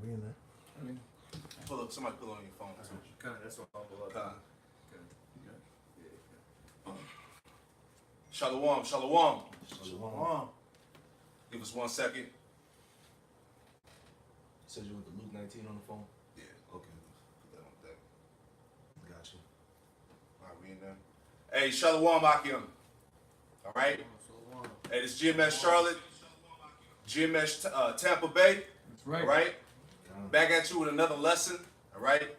We in there. I mean, Somebody pull on your phone too. kind of. That's what I'll pull up. Kind. Yeah. Shalom, shalom. Shalom. Give us 1 second. Said you with the Luke 19 on the phone? Yeah. Okay. Put that on deck. Got you. All right, we in there. Hey, shalom, Akim. All right. Hey, this GMS Charlotte, GMS Tampa Bay. That's right. All right. Back at you with another lesson. All right.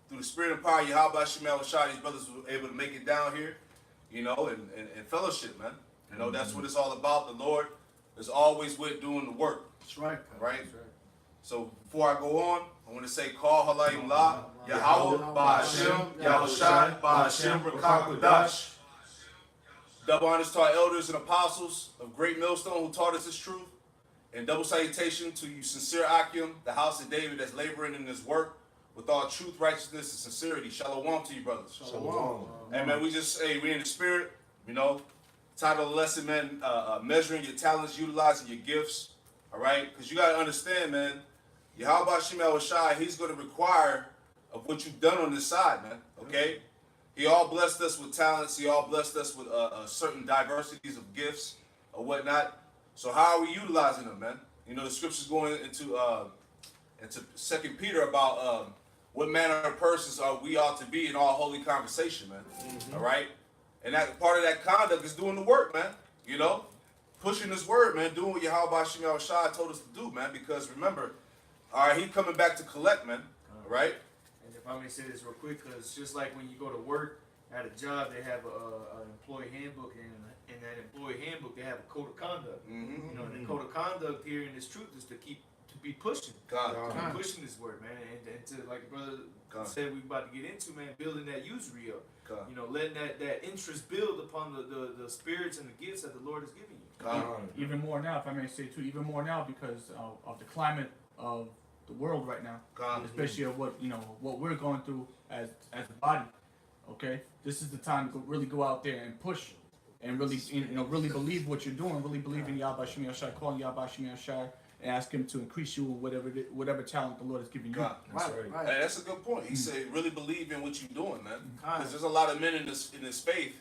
Through the spirit and power of Yahweh Shemel Shah, these brothers were able to make it down here, you know, and fellowship, man. You know, that's what it's all about. The Lord is always with doing the work. That's right. Right? That's right. So before I go on, I want to say, Call Halayim La, Yahweh, Ba'ashem, Yahushai, Ba'ashem, Rakakadash. Double honors to our elders and apostles of Great Millstone who taught us this truth. And double salutation to you, sincere Akim, the house of David that's laboring in this work with all truth, righteousness, and sincerity. Shalom to you, brothers. Shalom. And man, we in the spirit, you know. Title of the lesson, man, measuring your talents, utilizing your gifts. All right? Because you got to understand, man, Yahweh Shemel Shai, he's going to require of what you've done on this side, man. Okay? He all blessed us with talents. He all blessed us with certain diversities of gifts or whatnot. So how are we utilizing them, man? You know, the scripture's going into 2 Peter about what manner of persons we ought to be in all holy conversation, man. All right? And that part of that conduct is doing the work, man. You know? Pushing this word, man. Doing what Yahweh Shemel Shai told us to do, man. Because remember, all right, he coming back to collect, man. All right? And if I may say this real quick, because just like when you go to work at a job, they have an employee handbook, and in that employee handbook, they have a code of conduct. You know, and the code of conduct here in this truth is to be pushing, pushing this word, man, and to, like brother said, we about to get into, man, building that usury up. You know, letting that interest build upon the spirits and the gifts that the Lord has given you. Even more now, if I may say too, even more now because of the climate of the world right now, especially of what we're going through as a body. Okay, this is the time to really go out there and push, and really really believe what you're doing. Really believe in Yahweh Shemel Shai, calling Yahweh Shemel Shai, and ask Him to increase you in whatever talent the Lord has given you. Right. Hey, that's a good point. He said, really believe in what you're doing, man. Because there's a lot of men in this faith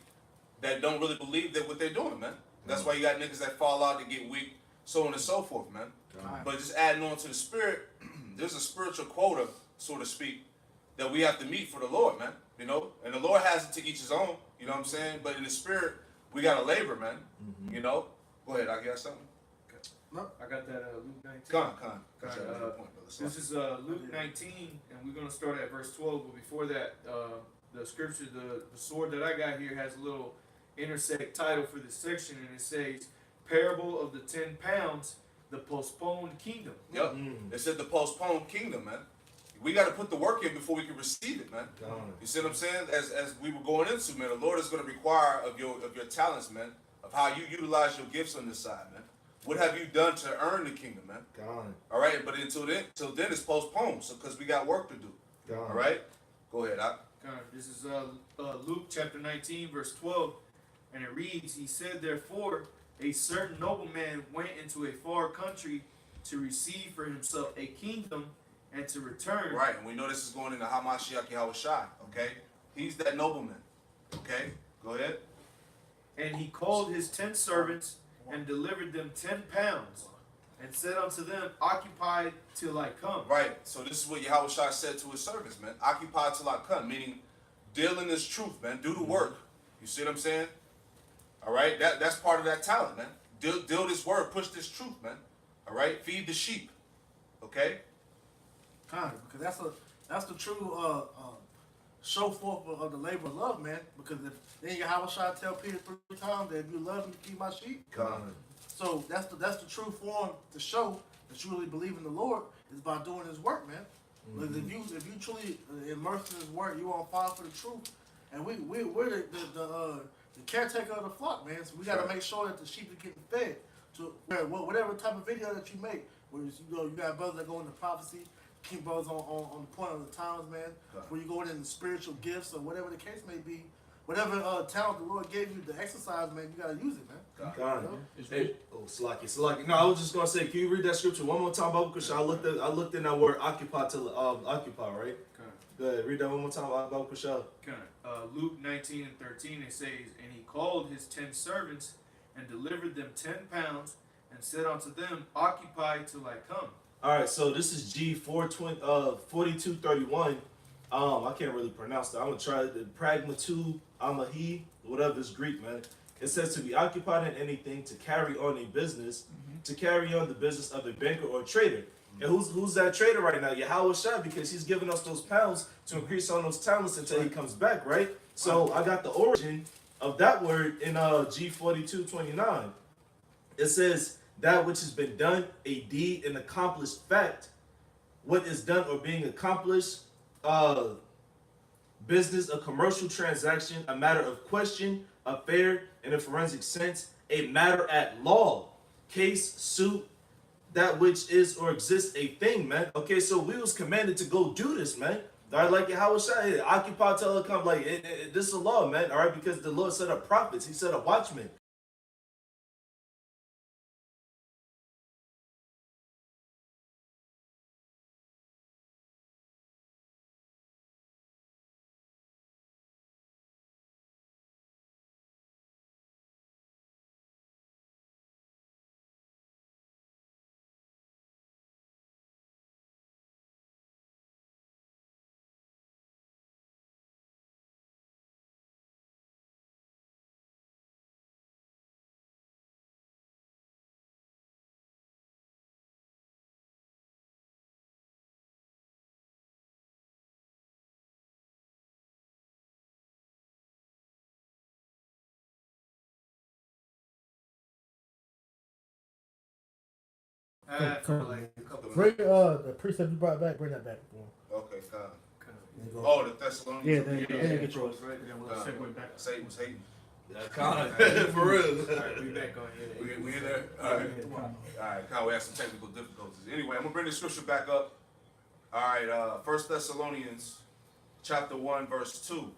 that don't really believe that what they're doing, man. That's why you got niggas that fall out, that get weak, so on and so forth, man. But just adding on to the spirit, there's a spiritual quota, so to speak, that we have to meet for the Lord, man. You know, and the Lord has it to each his own. You know what I'm saying? But in the spirit, we gotta labor, man. You know. Go ahead. I got something. No, I got that Luke 19. Con. This is Luke 19, and we're going to start at verse 12. But before that, the scripture, the sword that I got here has a little intersect title for this section, and it says, Parable of the 10 pounds, the postponed kingdom. Yep. It said the postponed kingdom, man. We got to put the work in before we can receive it, man. You see what I'm saying? As we were going into, man, the Lord is going to require of your talents, man, of how you utilize your gifts on this side, man. What have you done to earn the kingdom, man? All right, but until then it's postponed, so because we got work to do. All right, go ahead. This is Luke chapter 19, verse 12, and it reads, He said, Therefore, a certain nobleman went into a far country to receive for himself a kingdom and to return. Right, and we know this is going into Hamashiach Yahweh Shai, okay? He's that nobleman, okay? Go ahead. And he called his 10 servants and delivered them 10 pounds and said unto them, Occupy till I come. Right, so this is what Yahweh Shai said to his servants, man. Occupy till I come, meaning deal in this truth, man. Do the work. You see what I'm saying? All right, that's part of that talent, man. Deal this word, push this truth, man. All right, feed the sheep, okay? Because that's the true show forth of the labor of love, man. Because if then Yahweh Shai tell Peter 3 times that if you love me, keep my sheep. So that's the true form to show that you really believe in the Lord is by doing His work, man. Because if you truly immerse in His word, you on fire for the truth. And we're the caretaker of the flock, man. So we got to make sure that the sheep are getting fed. To whatever type of video that you make, where you got brothers that go into prophecy. Keep brothers on the point of the times, man. Where you go in the spiritual gifts or whatever the case may be, whatever talent the Lord gave you to exercise, man, you gotta use it, man. God. You know? Hey, Salaki. No, I was just gonna say, can you read that scripture one more time, Bible? Because I looked in that word occupy to occupy, right? Okay. Go ahead, read that one more time, Bible. Okay. Luke 19:13, it says, and he called his 10 servants and delivered them 10 pounds and said unto them, occupy till I come. All right, so this is G 4231. I can't really pronounce that. I'm gonna try the pragmatu amahi, whatever is Greek, man. It says to be occupied in anything, to carry on a business, to carry on the business of a banker or trader. And who's that trader right now? Yahweh Shai, because he's giving us those pounds to increase on those talents until he comes back, right? So I got the origin of that word in G 4229. It says that which has been done, a deed, an accomplished fact. What is done or being accomplished, business, a commercial transaction, a matter of question, affair, in a forensic sense, a matter at law, case, suit, that which is or exists a thing, man. Okay, so we was commanded to go do this, man. All right, like how was shot, occupy till it come, like this is a law, man. All right, because the Lord set up prophets, he set up watchmen. Bring the precept you brought back. Bring that back for him. Okay, God. Oh, the Thessalonians. Yeah, then get yours. Right, then we'll segue back. Satan was hating. For real. Alright, we back on here. We in there? Alright. Alright, Kyle, we have some technical difficulties. Anyway, I'm going to bring the scripture back up. Alright, 1 Thessalonians chapter 1, verse 2.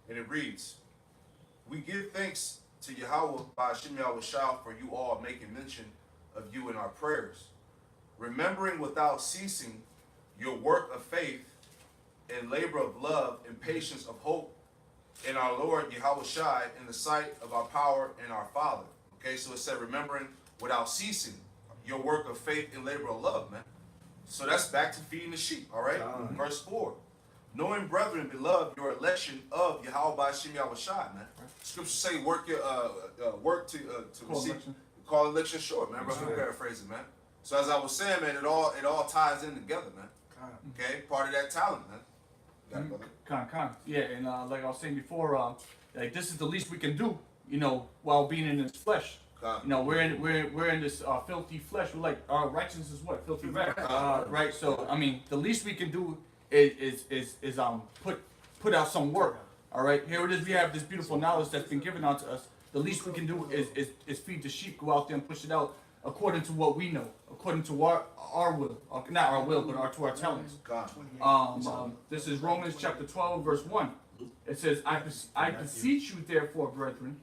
And it reads, we give thanks to Yahweh by Hashem Yahweh Shah for you all making mention of you in our prayers, remembering without ceasing your work of faith and labor of love and patience of hope in our Lord Yahweh Shai in the sight of our power and our Father. Okay, so it said remembering without ceasing your work of faith and labor of love, man. So that's back to feeding the sheep, all right? Verse 4. Knowing, brethren, beloved, your election of Yahweh by Hashem Yahweh Shai, man. Scriptures say work your work to receive. Call election short, man. Bro, I'm paraphrasing, man. So as I was saying, man, it all ties in together, man. Okay, part of that talent, man. You got it, brother? Yeah, and like I was saying before, like this is the least we can do, you know, while being in this flesh. You know, we're in this filthy flesh. We're like our righteousness is what? Filthy rags. Right. So I mean, the least we can do is put out some work. All right. Here it is. We have this beautiful knowledge that's been given unto us. The least we can do is feed the sheep. Go out there and push it out according to what we know, according to our will, not our will, but to our talents. This is Romans chapter 12, verse 1. It says, I beseech you, therefore, brethren,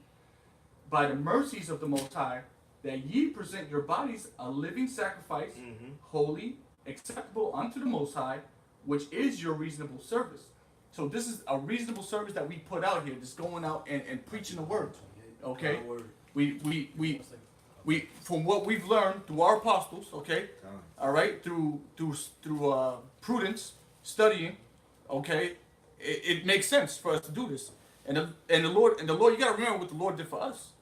by the mercies of the Most High, that ye present your bodies a living sacrifice, holy, acceptable unto the Most High, which is your reasonable service. So this is a reasonable service that we put out here, just going out and preaching the word. Okay? We from what we've learned through our apostles, okay? All right, through prudence, studying, okay? It makes sense for us to do this. And the Lord, you gotta remember what the Lord did for us.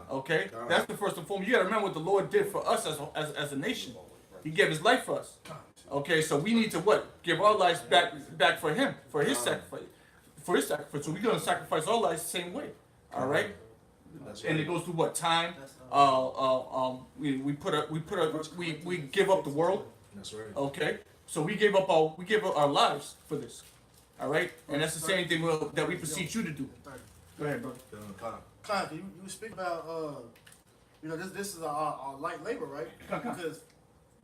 Okay? That's the first and foremost. You gotta remember what the Lord did for us as a nation. He gave his life for us. Okay, so we need to what? Give our lives back for him, for his sacrifice. For his sacrifice. So we're gonna sacrifice our lives the same way. All right? And it goes through what? Time. We give up the world. That's right. Okay? So we give up our lives for this. All right? And that's the same thing that we beseech you to do. Go ahead, brother. Con, you speak about you know, this is our light labor, right? Because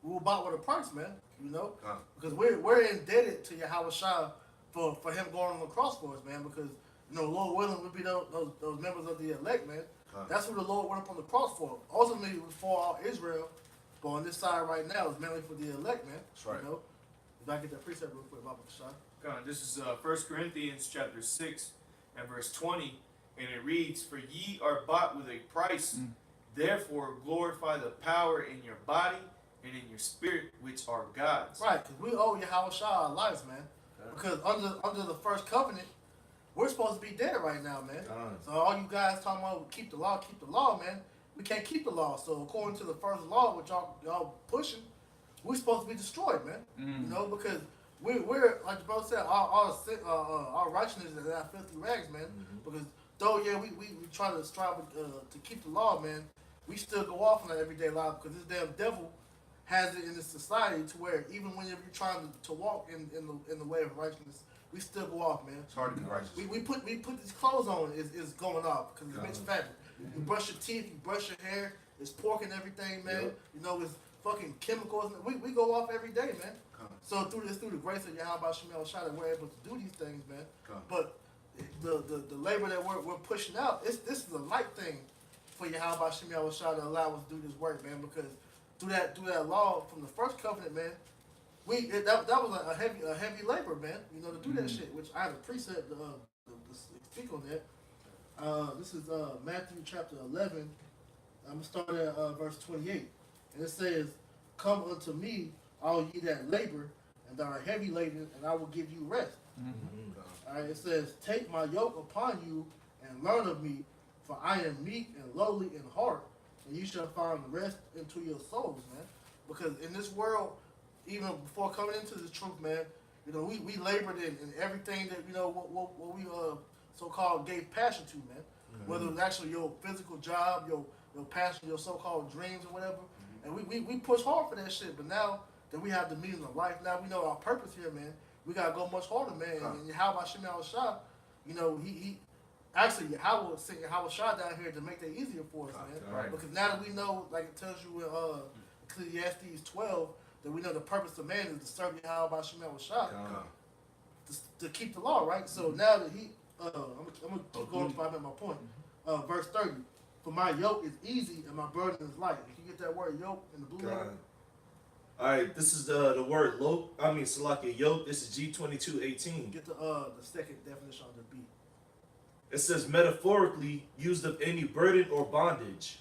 we were bought with a price, man. You know, because we're indebted to Yahweh Shah for him going on the cross for us, man. Because the Lord willing would be those members of the elect, man. Con. That's who the Lord went up on the cross for. Ultimately, it was for all Israel, but on this side right now, it's mainly for the elect, man. That's right. You know? If I get that precept real quick, Baba Shah. This is 1 Corinthians chapter 6 and verse 20, and it reads, "For ye are bought with a price, therefore glorify the power in your body and in your spirit, which are God's." Right, because we owe Yahweh Shah our lives, man. Because under the first covenant, we're supposed to be dead right now, man. So all you guys talking about keep the law, man. We can't keep the law. So according to the first law, which y'all pushing, we're supposed to be destroyed, man. You know, because we're like the brother said, our righteousness is our filthy rags, man. Because though we try to strive to keep the law, man, we still go off in our everyday life because this damn devil has it in this society to where even when you're trying to walk in the way of righteousness, we still go off, man. It's hard to be righteous. We put these clothes on is going off because it's mixed fabric. You brush your teeth, you brush your hair, it's pork and everything, man. Yep. You know, it's fucking chemicals. We go off every day, man. So through the grace of Yahweh Shemel Shah that we're able to do these things, man. But the labor that we're pushing out, this is a light thing for Yahweh Shemel Shah to allow us to do this work, man, because through that law from the first covenant, man, that was a heavy labor, man. You know, to do that shit. Which I have a precept to speak on that. This is Matthew chapter 11. I'm gonna start at verse 28, and it says, "Come unto me, all ye that labor and that are heavy laden, and I will give you rest." All right, it says, "Take my yoke upon you and learn of me, for I am meek and lowly in heart, and you shall find rest into your souls," man. Because in this world, even before coming into the truth, man, you know, we labored in everything that, you know, what we so-called gave passion to, man. Whether it was actually your physical job, your passion, your so-called dreams or whatever. And we push hard for that shit. But now that we have the meaning of life, now we know our purpose here, man. We gotta go much harder, man. And how about Shemel Shah? You know, he actually Yahweh sent Yahweh Shah down here to make that easier for us, man. Right. Because now that we know, like it tells you in Ecclesiastes 12, that we know the purpose of man is to serve Yahweh Shemel Shah to keep the law, right? So now that I'm gonna keep going until I make my point. Verse 30. "For my yoke is easy and my burden is light." If you get that word yoke in the blue letter. All right, this is the word Salakia yoke. This is G2218. Get the second definition on the B. It says metaphorically used of any burden or bondage.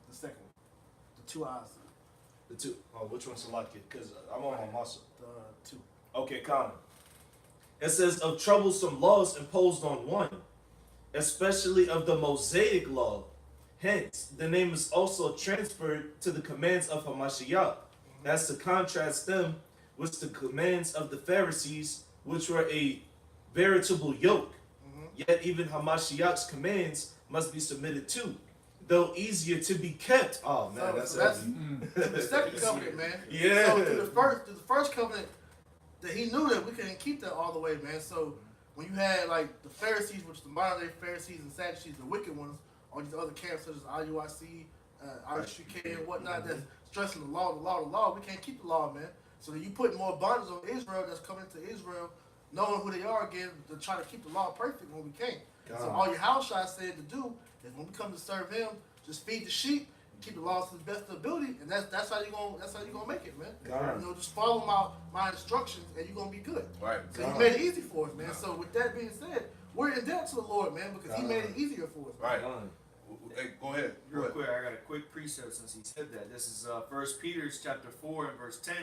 The second one. The two eyes. The two. Oh, which one's Salakia? Because I'm on my muscle. The two. Okay, Connor. It says of troublesome laws imposed on one, especially of the Mosaic law. Hence, the name is also transferred to the commands of Hamashiach. That's to contrast them with the commands of the Pharisees, which were a veritable yoke. Yet even Hamashiach's commands must be submitted to, though easier to be kept. Oh man, that's the second covenant, man. Yeah. So through the first covenant, that he knew that we couldn't keep that all the way, man. So when you had like the Pharisees, which the modern day Pharisees and Sadducees, the wicked ones, all these other camps such as IUIC, ISUK and whatnot, that's stressing the law, we can't keep the law, man. So then you put more bondage on Israel that's coming to Israel, knowing who they are again, to try to keep the law perfect when we can't. So all your house shot said to do is when we come to serve him, just feed the sheep, keep the laws to the best of the ability, and that's how you gonna make it, man. You know, just follow my instructions, and you're gonna be good. Right. So he made it easy for us, man. So with that being said, we're in debt to the Lord, man, because he made it easier for us. Right. Hey, go ahead. Real quick, I got a quick precept since he said that. This is 1 Peter chapter 4 and verse 10.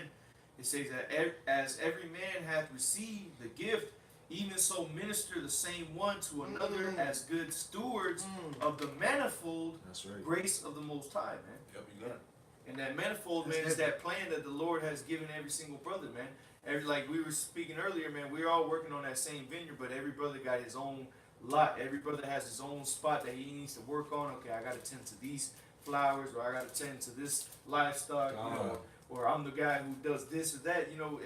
It says that as every man hath received the gift, even so minister the same one to another as good stewards of the manifold grace of the Most High, man. Yep, you got it. And that manifold, man, is that plan that the Lord has given every single brother, man. Like we were speaking earlier, man, we're all working on that same vineyard, but every brother got his own lot. Every brother has his own spot that he needs to work on. Okay, I got to tend to these flowers, or I got to tend to this livestock, you know, or I'm the guy who does this or that, you know,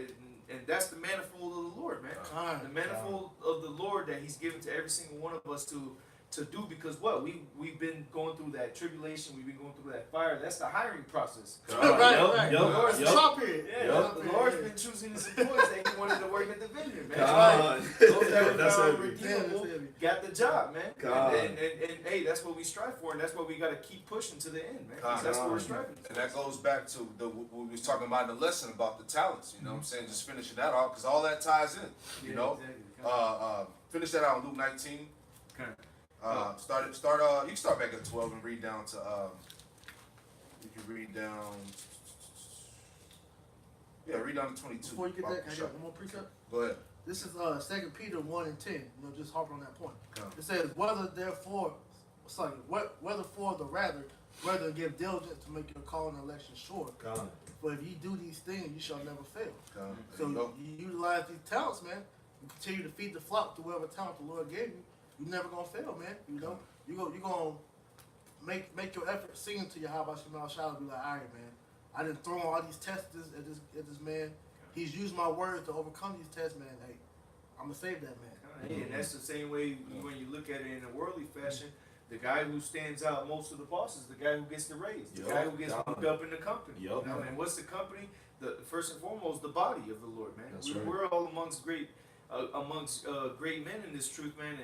and that's the manifold of the Lord, man. The manifold of the Lord that he's given to every single one of us to to do, because what we've been going through that tribulation, we've been going through that fire. That's the hiring process. Right. Yup, Lord's yup. top here. The Lord's been choosing his employees that He wanted to work at the vineyard, man. God. Those that were That's found heavy. redeemable got the job, man. God. And hey, that's what we strive for, and that's what we got to keep pushing to the end, man. 'Cause that's what we're striving for. And that goes back to what we was talking about in the lesson about the talents. You know what I'm saying? Just finishing that off, because all that ties in. You know, exactly. finish that out in Luke 19. Okay. You can start back at 12 and read down to. You can read down. Yeah, read down to 22. Before you get that, can I get one more precept? Go ahead. This is 2 Peter 1 and 10. You know, just harp on that point. Come. It says, whether for the rather give diligence to make your call and election sure. God. For if you do these things, you shall never fail. Come. There So you go. you utilize these talents, man. You continue to feed the flock to whatever talent the Lord gave you. You're never gonna fail, man. You know, you gonna make your effort sing to your how about Shemal Shah and be like, all right, man. I didn't throw all these tests at this man. He's used my words to overcome these tests, man. Hey, I'm gonna save that man. Hey, and that's the same way when you look at it in a worldly fashion. The guy who stands out most of the bosses, the guy who gets the raise, the guy who gets moved up in the company. Yup. You know, and what's the company? The first and foremost, the body of the Lord, man. That's right. We're all amongst great men in this truth, man,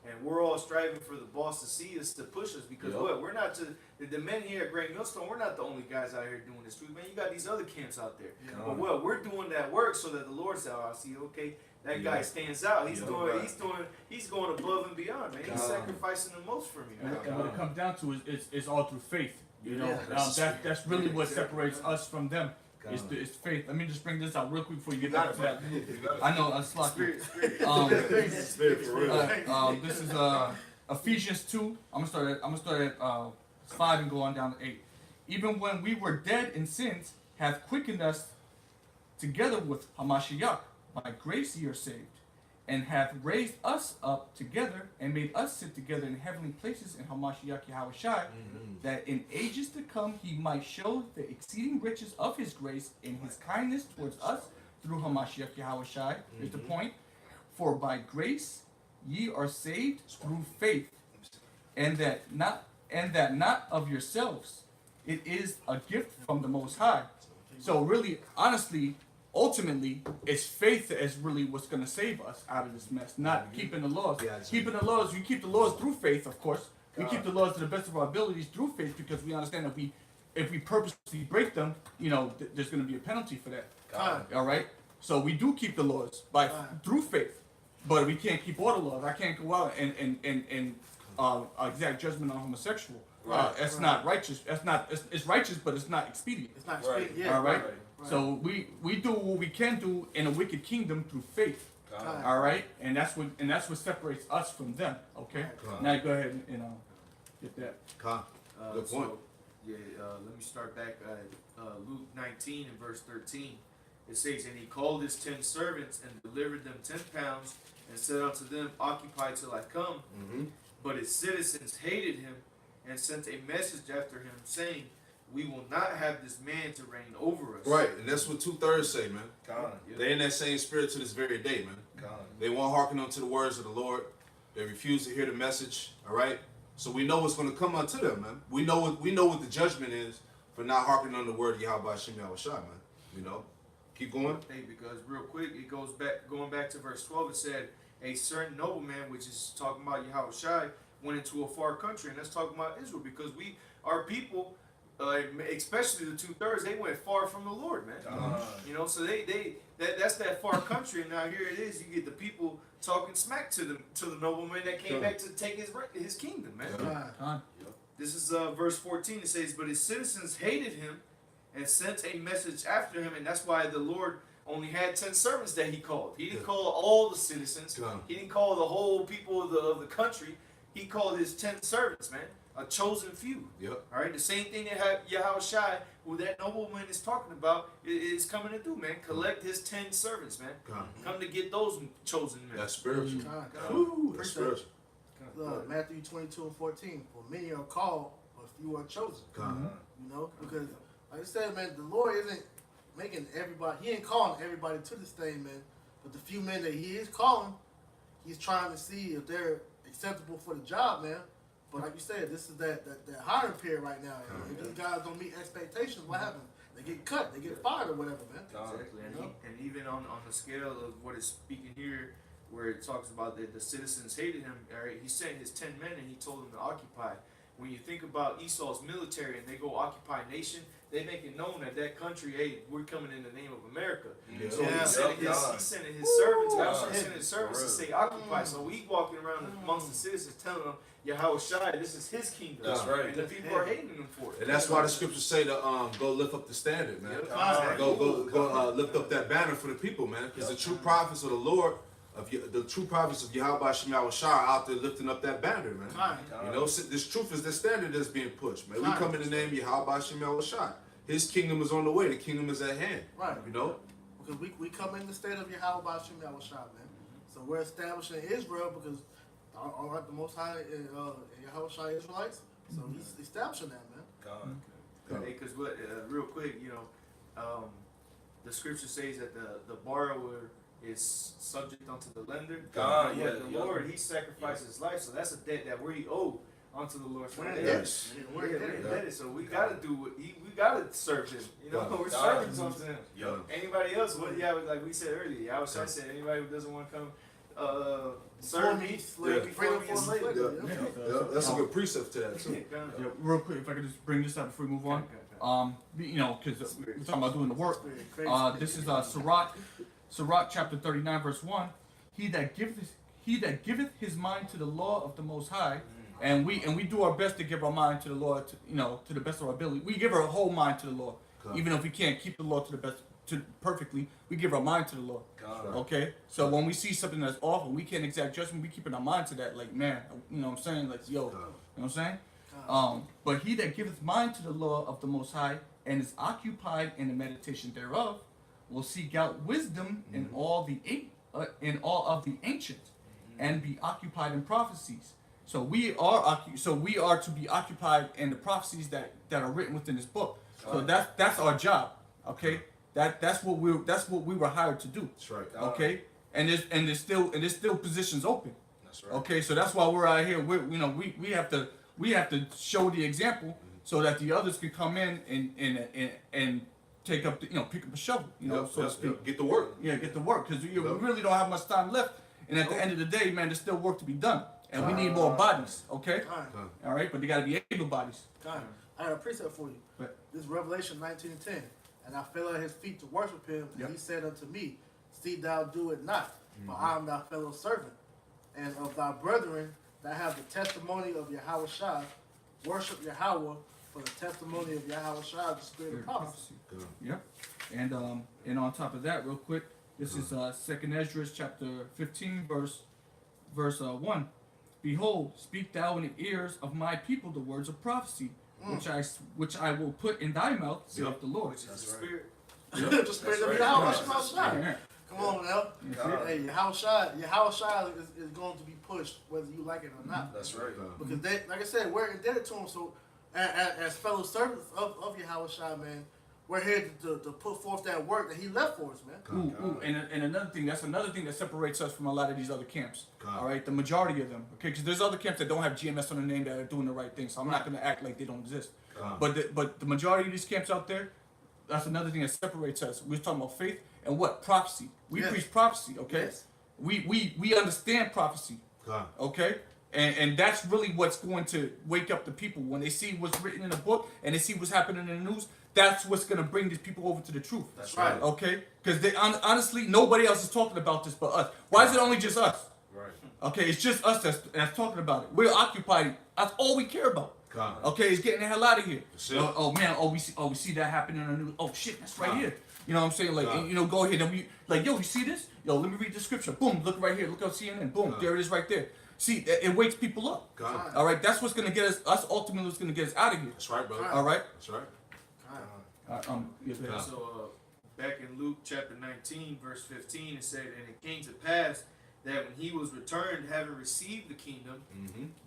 and we're all striving for the boss to see us, to push us, because what we're not the men here at Great Millstone, we're not the only guys out here doing this truth, man. You got these other camps out there, but we're doing that work so that the Lord says, "Oh, I see, okay, that guy stands out. He's going above and beyond, man. He's sacrificing the most for me, man." And what it comes down to is it's all through faith. You know, Yeah. that's really what separates us from them. It's faith. Let me just bring this out real quick before you get back to that. I know, I'm sloppy. Spirit for real. This is Ephesians 2. I'm gonna start at 5 and go on down to 8. Even when we were dead in sins, hath quickened us together with Hamashiach. By grace ye are saved, and hath raised us up together and made us sit together in heavenly places in Hamashiach Yahushai, that in ages to come he might show the exceeding riches of his grace in his kindness towards us through Hamashiach Yahushai. Is the point. For by grace ye are saved through faith, and that not of yourselves. It is a gift from the Most High. So really, honestly, ultimately, it's faith that is really what's going to save us out of this mess, not keeping the laws. Keeping the laws, we keep the laws through faith, of course. We keep the laws to the best of our abilities through faith, because we understand that if we purposely break them, you know, there's going to be a penalty for that. All right? So we do keep the laws through faith, but we can't keep all the laws. I can't go out and exact judgment on homosexual. That's not righteous. It's righteous, but it's not expedient. It's not expedient. Yeah. All right? So we do what we can do in a wicked kingdom through faith. All right, and that's what separates us from them. Okay, now go ahead and get that. Good point. Let me start back at Luke 19 and verse 13. It says, "And he called his 10 servants and delivered them 10 pounds, and said unto them, Occupy till I come. But his citizens hated him, and sent a message after him, saying, We will not have this man to reign over us." Right, and that's what 2/3 say, man. God. They in that same spirit to this very day, man. God. They won't hearken unto the words of the Lord. They refuse to hear the message. All right. So we know what's going to come unto them, man. We know what the judgment is for not hearkening on the word of Yahweh Shem Yahushai, man. You know. Keep going. Hey, because real quick, it going back to verse 12. It said, "A certain nobleman," which is talking about Yahushai, "went into a far country," and that's talking about Israel, because our people. Especially the 2/3, they went far from the Lord, man. You know, so that's that far country, and now here it is. You get the people talking smack to the nobleman that came back to take his kingdom, man. This is verse 14. It says, "But his citizens hated him, and sent a message after him," and that's why the Lord only had 10 servants that he called. He didn't call all the citizens. He didn't call the whole people of the country. He called his 10 servants, man. A chosen few. Yep. All right. The same thing that Yahushai, who that nobleman is talking about, is coming to do, man. Collect his 10 servants, man. Come to get those chosen men. That's spiritual. That's spiritual. Matthew 22 and 14. For many are called, but few are chosen. You know, because like I said, man, the Lord isn't making everybody. He ain't calling everybody to this thing, man. But the few men that He is calling, He's trying to see if they're acceptable for the job, man. But like you said, this is that hiring period right now. And if these guys don't meet expectations, what happens? They get cut, they get fired or whatever, man. Exactly. And even on the scale of what it's speaking here, where it talks about that the citizens hated him, all right, he sent his 10 men and he told them to occupy. When you think about Esau's military and they go occupy a nation, they make it known that that country, hey, we're coming in the name of America. Yeah. So Yeah. he sent his servants, God sent his servants to say occupy. So we walking around amongst the citizens telling them, Yahweh Shai, this is his kingdom. That's right. And the people are hating him for it. And that's why the scriptures say to go lift up the standard, man. Yep. Go lift up that banner for the people, man. Because the true prophets of the Lord, the true prophets of Yahweh Shem Shai are out there lifting up that banner, man. You know, this truth is the standard that's being pushed, man. We come in the name of Yahweh Shem Shai. His kingdom is on the way. The kingdom is at hand. Right. You know? Because we come in the state of Yahweh Bashim Yahushua, man. So we're establishing Israel because aren't the Most High Yahushua Israelites? So he's establishing that, man. Because real quick, you know, the scripture says that the borrower is subject unto the lender. God, But yeah, the Lord, he sacrificed his life, so that's a debt that we owe unto the Lord. Yes. We're indebted, so we gotta do what we gotta serve him. You know, we're God. serving unto him. Yeah. Anybody else? What? Yeah, like we said earlier, I was trying to say anybody who doesn't want to come serve me, Freedom for slavery. Yeah, that's a good precept to that, too. Yeah, real quick, if I could just bring this up before we move on. You know, because we're talking about doing the work. This is Sirach chapter 39, verse 1. He that giveth his mind to the law of the Most High, and we do our best to give our mind to the Lord, to the best of our ability. We give our whole mind to the Lord, even if we can't keep the law to the best, perfectly. We give our mind to the Lord. Okay, so when we see something that's off and we can't exact judgment, we keeping our mind to that. Like, man, you know what I'm saying? Like, yo, you know what I'm saying? But he that giveth mind to the law of the Most High and is occupied in the meditation thereof will seek out wisdom in all of the ancients and be occupied in prophecies. So we are to be occupied in the prophecies that are written within this book. So that's our job. Okay, that's what we were hired to do. That's right. Okay, and there's still positions open. That's right. Okay, so that's why we're out here. We have to show the example so that the others can come in and take up pick up a shovel, so to speak. Get to work. Yeah, get to work because we really don't have much time left. And at the end of the day, man, there's still work to be done, and we need more bodies. Okay, all right, but they got to be able bodies. I got a precept for you. But, this is Revelation 19:10. And I fell at his feet to worship him, and he said unto me, See thou do it not, for I am thy fellow servant, and of thy brethren that have the testimony of Yahweh Shai, worship Yahweh, for the testimony of Yahweh Shai, the spirit of prophecy. Yep. And on top of that, real quick, this is 2nd Ezra chapter 15, verse 1. Behold, speak thou in the ears of my people the words of prophecy, which I will put in thy mouth, saith the Lord. Which is the spirit. The spirit of Yahweh Shai. Come on now. Hey, Yahweh Shai is going to be pushed whether you like it or not. That's right. Because they, like I said, we're indebted to him. So as fellow servants of Yahweh Shai, man, we're here to put forth that work that he left for us, man. And another thing that separates us from a lot of these other camps. All right, the majority of them. Okay, because there's other camps that don't have GMS on the name that are doing the right thing. So I'm not going to act like they don't exist. But the majority of these camps out there, that's another thing that separates us. We're talking about faith and what? Prophecy. We preach prophecy. Okay, we understand prophecy. Okay. And that's really what's going to wake up the people when they see what's written in the book and they see what's happening in the news. That's what's going to bring these people over to the truth. That's right. Okay? Because they honestly, nobody else is talking about this but us. Why is it only just us? Right. Okay, it's just us that's talking about it. We're occupied. That's all we care about. Okay, it's getting the hell out of here. We see that happening in the news. Oh shit, that's right here. You know what I'm saying? Like, go ahead and we like, yo, you see this? Yo, let me read the scripture. Boom, look right here. Look up CNN. Boom, there it is right there. See, it wakes people up. All right, that's what's gonna get us ultimately what's gonna get us out of here. That's right, brother. All right. That's right. So back in Luke chapter 19, verse 15, it said, And it came to pass that when he was returned, having received the kingdom,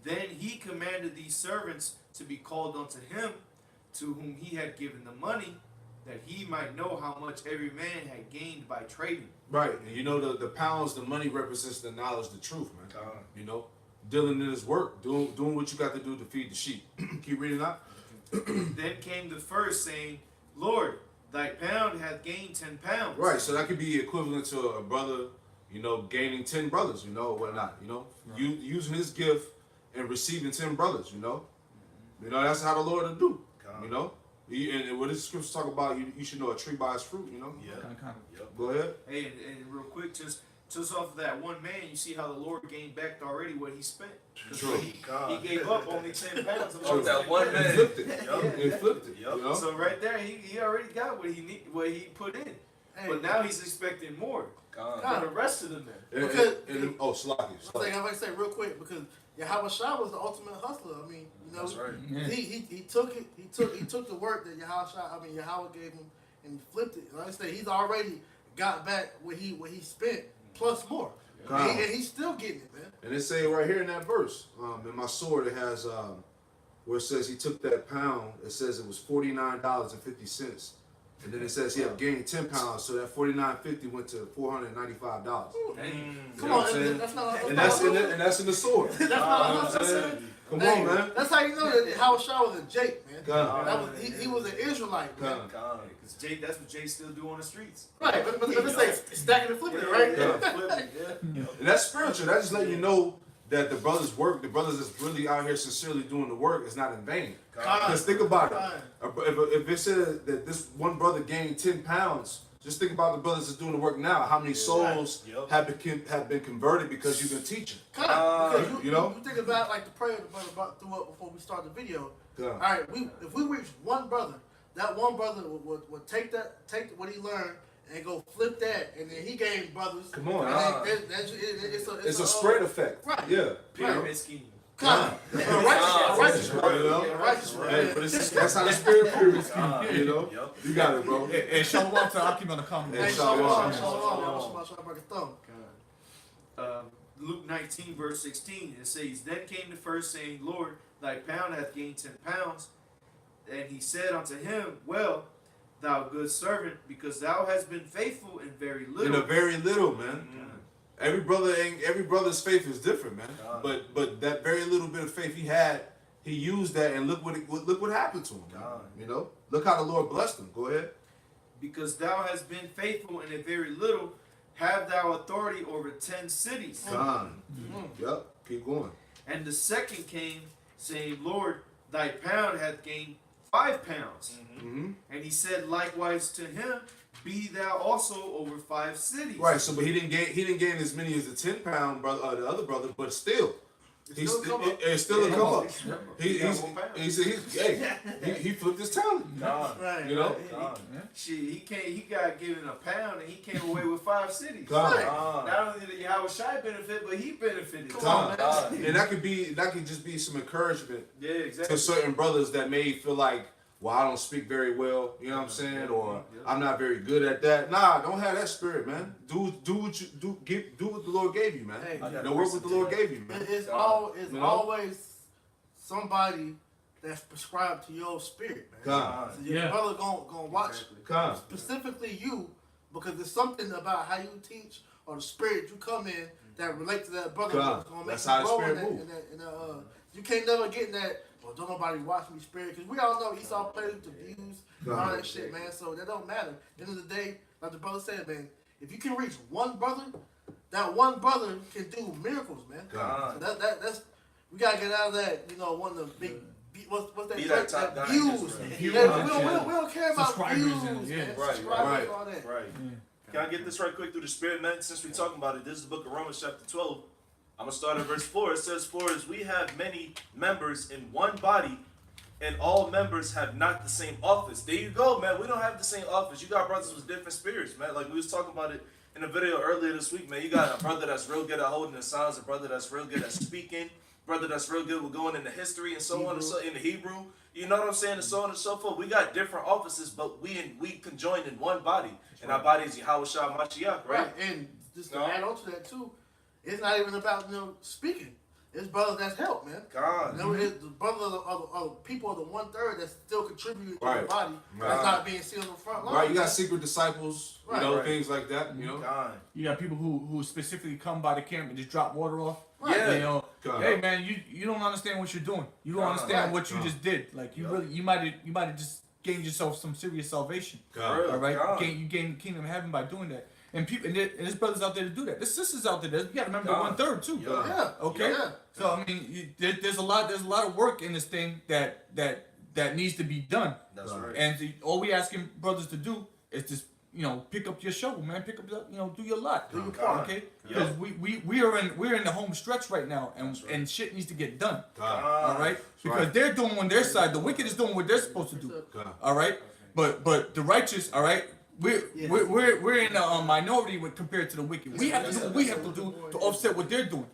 then he commanded these servants to be called unto him, to whom he had given the money, that he might know how much every man had gained by trading. Right. And the pounds, the money represents the knowledge, the truth, man. dealing in his work, doing what you got to do to feed the sheep. Keep reading out. Then came the first, saying, Lord, thy pound hath gained 10 pounds. Right, so that could be equivalent to a brother, gaining 10 brothers, or whatnot, Right. using his gift and receiving 10 brothers, that's how the Lord will do, And what this scripture talk about, you should know a tree by its fruit, Yeah. Kind of. Yep. Go ahead. Hey, and real quick, just off of that one man, you see how the Lord gained back already what he spent. 'Cause True. He gave up only 10 pounds. Of True. that one He man. flipped it. Yep. He flipped it. Yep. So right there, he already got what he put in. Hey, But now he's expecting more God. for the rest of them. And, Because- Slaki. One thing I want to say real quick, because Yahweh Shah was the ultimate hustler. I mean, That's right. Yeah. he took it. He took the work that Yahweh gave him, and he flipped it. Like I said, he's already got back what he spent plus more, God. and he's still getting it, man. And it say right here in that verse, in my sword, it has where it says he took that pound. It says it was $49.50, and then it says he had gained 10 pounds, so that $49.50 went to $495. Come know on, what I'm saying? that's not. And that's in the sword. That's not a hustle. Come Hey, on, man. That's how you know that Yahweh Shah was a Jake, man. God. That was he was an Israelite, man. God. Because Jay, that's what Jay still do on the streets. Right, but let's say stacking and flipping it, right? Yeah. And that's spiritual. That just let you know that the brothers work. The brothers that's really out here sincerely doing the work is not in vain. Because think about it. If it says that this one brother gained 10 pounds, just think about the brothers that's doing the work now. How many souls Yep. have been converted because you've been teaching? Because you know? you think about like the prayer the brother threw up before we start the video. Yeah. All right, if we reach one brother, that one brother would take what he learned and go flip that, and then he gained brothers. Come on. And It's a spread effect. Right. Yeah. Pyramid scheme. Come on, a righteous Right, brother, you know? a righteous brother. Hey, but that's how the spirit proves. Yep. You got it, bro. And shalom to Akim on the comment. Hey, Hey, shalom. shalom. Luke 19, verse 16, it says, Then came the first, saying, Lord, thy pound hath gained 10 pounds. And he said unto him, Well, thou good servant, because thou hast been faithful in very little. In a very little, man. Every brother's faith is different, man. But that very little bit of faith he had, he used that, and look what happened to him. Look how the Lord blessed him. Go ahead. Because thou hast been faithful in a very little, have thou authority over 10 cities. God. Yep. Keep going. And the second came, saying, Lord, thy pound hath gained 5 pounds. Mm-hmm. And he said likewise to him, Be thou also over 5 cities. Right. So, but he didn't gain as many as the 10-pound brother, the other brother, but still. It's still a come up. He flipped his talent. Right. You know? Shit, he got given a pound and he came away with 5 cities. God. Not only did Yahweh Shai benefit, but he benefited. Come on, man. And that could just be some encouragement Yeah, exactly. to certain brothers that may feel like, well, I don't speak very well, you know what I'm saying, or I'm not very good at that. Nah, don't have that spirit, man. Do what you do. Do what the Lord gave you, man. Hey, Work what the Lord gave you, man. It's always somebody that's prescribed to your spirit, man. God. So your brother gonna watch God. specifically you, because there's something about how you teach or the spirit you come in that relate to that brother. God. That's gonna make That's you how the grow spirit in move. you can't never get in that. Well, don't nobody watch me spirit, because we all know Esau plays with the views and all that shit, man. So that don't matter. At the end of the day, like the brother said, man, if you can reach one brother, that one brother can do miracles, man. God. So that's we gotta get out of that. One of the big. What's that? Be that top guy. Views. Views. Yeah, we don't care about Subscribers views, and- yeah. man. Right, Subscribers, all that. Right. Can I get this right quick through the Spirit, man? Since we're talking about it, this is the book of Romans chapter 12. I'm going to start at verse 4. It says, For as we have many members in one body, and all members have not the same office. There you go, man. We don't have the same office. You got brothers with different spirits, man. Like we was talking about it in a video earlier this week, man. You got a brother that's real good at holding the sounds, a brother that's real good at speaking, brother that's real good with going into history and so on and so in the Hebrew. You know what I'm saying? And so on and so forth. We got different offices, but we conjoined in one body. And our body is Yahweh Shah Mashiach, right? And just to add on to that too, it's not even about speaking. It's brothers that's help, man. God. It's the brothers of people of the 1/3 that's still contributing to Right. the body. Right. That's not being seen on the front line. Right. You got secret disciples, Right. things like that, you know. God. You got people who specifically come by the camp and just drop water off. Right. Yeah. You know, hey man, you don't understand what you're doing. You don't understand what you just did. Like you might have just gained yourself some serious salvation. All right, you gain the kingdom of heaven by doing that. And people, and there's brothers out there to do that. There's sisters out there. You gotta remember 1/3 too. Yeah. Okay. Yeah. So I mean, there's a lot of work in this thing that needs to be done. That's right. And all we asking brothers to do is just pick up your shovel, man. Pick up do your lot. Do your part, okay? Because we're in the home stretch right now, and shit needs to get done. All right? Because they're doing on their side. The wicked is doing what they're supposed to do. All right? But the righteous, all right? We're in a minority compared to the wicked. We have to do what we have to do to offset what they're doing.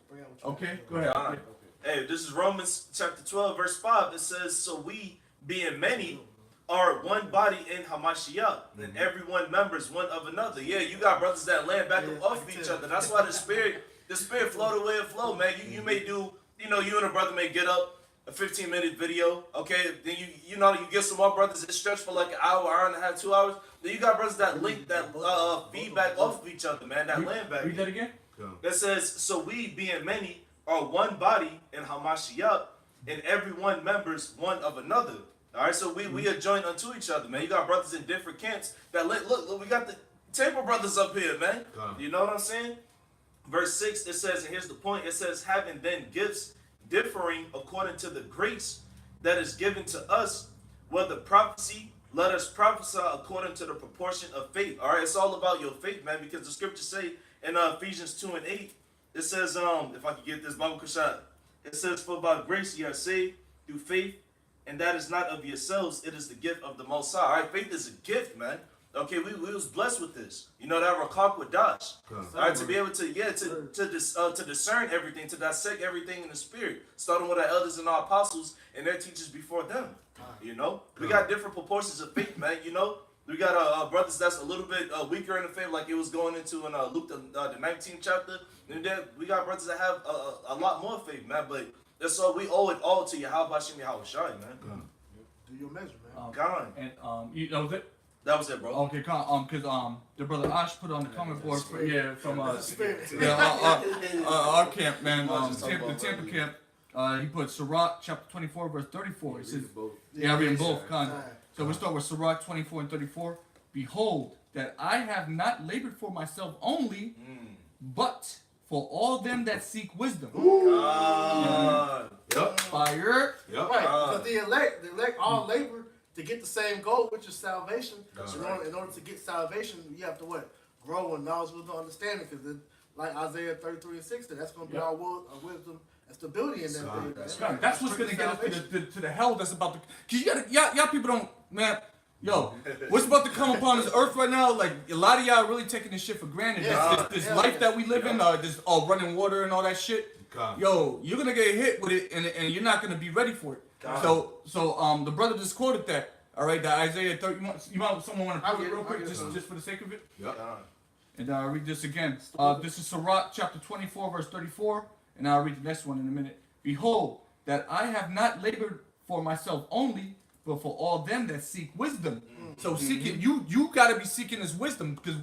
Okay? Go ahead. Hey, this is Romans chapter 12, verse 5. It says, so we, being many, are one body in Hamashiach, and everyone members one of another. Yeah, you got brothers that land back and off of each other. That's why the spirit flow the way it flow, man. You may do, you and a brother may get up a 15-minute video, okay? Then you get some more brothers that stretch for like an hour and a half, 2 hours. Then you got brothers that link that feedback off of each other, man. That land back. Read that again. That says, so we, being many, are one body in Hamashiach, and everyone members one of another. All right, so we are joined unto each other, man. You got brothers in different camps that look. We got the Tampa brothers up here, man. You know what I'm saying? Verse 6, it says, and here's the point. It says, having then gifts differing according to the grace that is given to us, whether prophecy, let us prophesy according to the proportion of faith. All right, it's all about your faith, man, because the scriptures say in Ephesians 2 and 8, it says, if I could get this Bible shot, it says, for by grace ye are saved through faith, and that is not of yourselves, it is the gift of the Most High. All right, faith is a gift, man. Okay, we was blessed with this. You know that Rakak with Dash. All right, to be able to to discern everything, to dissect everything in the spirit, starting with our elders and our apostles and their teachers before them. You know, we got different proportions of faith, man. You know, we got brothers that's a little bit weaker in the faith, like it was going into in Luke the 19th chapter. And then we got brothers that have a lot more faith, man. But that's all, we owe it all to Yahweh Shem Yahweh Shai, man. Do your measure, man. God. And that was it. That was it, bro. Okay, because the brother Ash put on the comment board from our camp, man, the Tampa camp. He put Sirach chapter 24 verse 34. It says, I read both. So we start with Sirach 24 and 34. Behold, that I have not labored for myself only, but for all them that seek wisdom. Yep. Fire. Yep. Right, because the elect all labor to get the same goal, which is salvation. In order to get salvation, you have to what? Grow in knowledge, wisdom, understanding. Because like Isaiah 33 and 6, that's going to be our wisdom and stability in that. That's what's going to get us to the hell that's about to. Because y'all people don't, man. Yo, what's about to come upon this earth right now? Like a lot of y'all are really taking this shit for granted. This life that we live in, this running water and all that shit. Yo, you're gonna get hit with it, and you're not gonna be ready for it. So the brother just quoted that. All right, that Isaiah 30. You want someone want to quote it real quick, just for the sake of it? Yep. And I'll read this again. This is Sirach chapter 24, verse 34, and I'll read the next one in a minute. Behold, that I have not labored for myself only, but for all them that seek wisdom. So seeking, you gotta be seeking this wisdom, because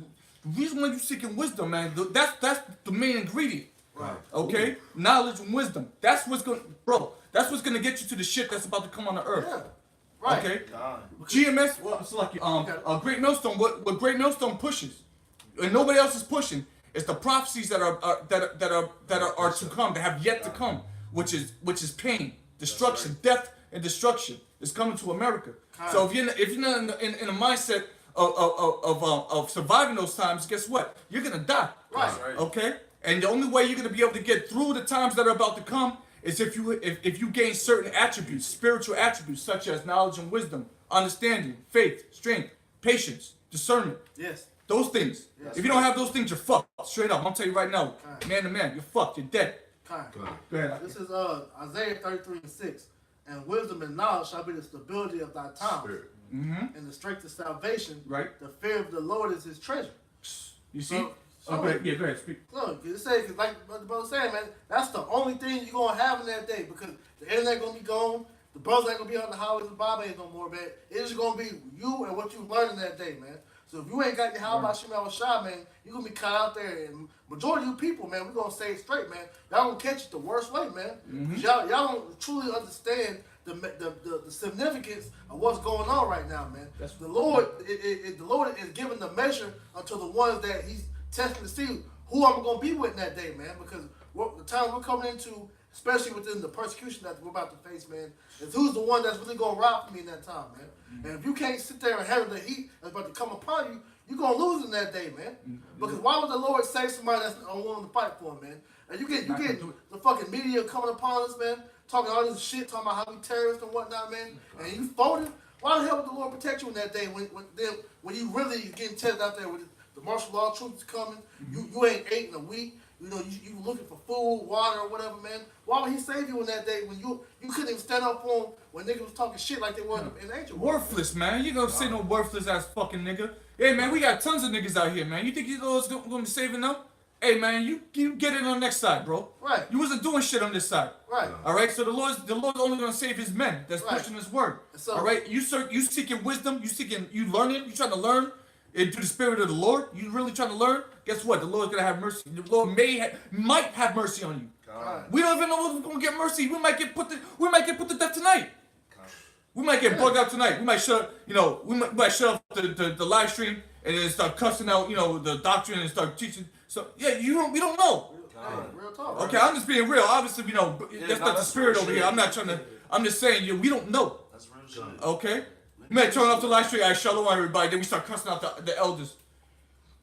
the reason why you seeking wisdom, man, that's the main ingredient. Right. Okay? Knowledge and wisdom. That's what's gonna get you to the shit that's about to come on the earth. Yeah. Right. Okay? GMS, well, it's like Great Millstone, what Great Millstone pushes, and nobody else is pushing, is the prophecies that are to come, that have yet to come, which is pain, destruction, death and destruction is coming to America. So if you're not in a mindset of surviving those times, guess what? You're gonna die. Right. Okay? And the only way you're gonna be able to get through the times that are about to come is if you gain certain attributes, spiritual attributes such as knowledge and wisdom, understanding, faith, strength, patience, discernment. Yes. Those things. Yes. If you don't have those things, you're fucked. Straight up. I'm telling you right now, man to man, you're fucked. You're dead. Go ahead. This is Isaiah 33 and 6. And wisdom and knowledge shall be the stability of thy time, and the strength of salvation. Right. The fear of the Lord is his treasure. You see? Okay, go ahead, speak. Look, it say, cause like the brother said, man, that's the only thing you're gonna have in that day, because the internet gonna be gone, the brothers ain't gonna be on the highways, the Bible ain't no more, man. It's just gonna be you and what you learn in that day, man. So if you ain't got your how about Shemel Shah, man, you gonna be caught out there. And majority of you people, man, we gonna say it straight, man. Y'all gonna catch it the worst way, man. Mm-hmm. Y'all don't truly understand the significance of what's going on right now, man. That's the Lord. The Lord is giving the measure unto the ones that He's testing to see who I'm gonna be with in that day, man. Because the time we're coming into, especially within the persecution that we're about to face, man, is who's the one that's really gonna ride for me in that time, man. And if you can't sit there and handle the heat that's about to come upon you, you're going to lose in that day, man. Because why would the Lord save somebody that's unwilling to fight for him, man? And you get the fucking media coming upon us, man, talking all this shit, talking about how we terrorists and whatnot, man. And you folded. Why the hell would the Lord protect you in that day when you really getting tested out there with the martial law troops coming? You ain't ate in a week. You know, you looking for food, water, or whatever, man. Why would He save you in that day when you couldn't even stand up for him when niggas was talking shit like they were in ancient world? Worthless, man. You gonna say no worthless ass fucking nigga. Hey, man, we got tons of niggas out here, man. You think you Lord's gonna be saving them? Hey, man, you get it on the next side, bro. Right. You wasn't doing shit on this side. Right. All right. So the Lord's only gonna save His men. That's pushing His word. So, all right. You seeking wisdom. You learning. You trying to learn. And through the Spirit of the Lord, you really trying to learn? Guess what? The Lord's gonna have mercy. The Lord might have mercy on you. God. We don't even know if we're gonna get mercy. We might get put to death tonight. We might get bugged out tonight. We might shut off the live stream and then start cussing out, the doctrine and start teaching. So yeah, we don't know. real talk. Okay, I'm just being real. Obviously, that's not the spirit over here. I'm not trying to. I'm just saying, we don't know. That's real shit. Okay. We might turn off the live stream. I shalom everybody. Then we start cussing out the elders.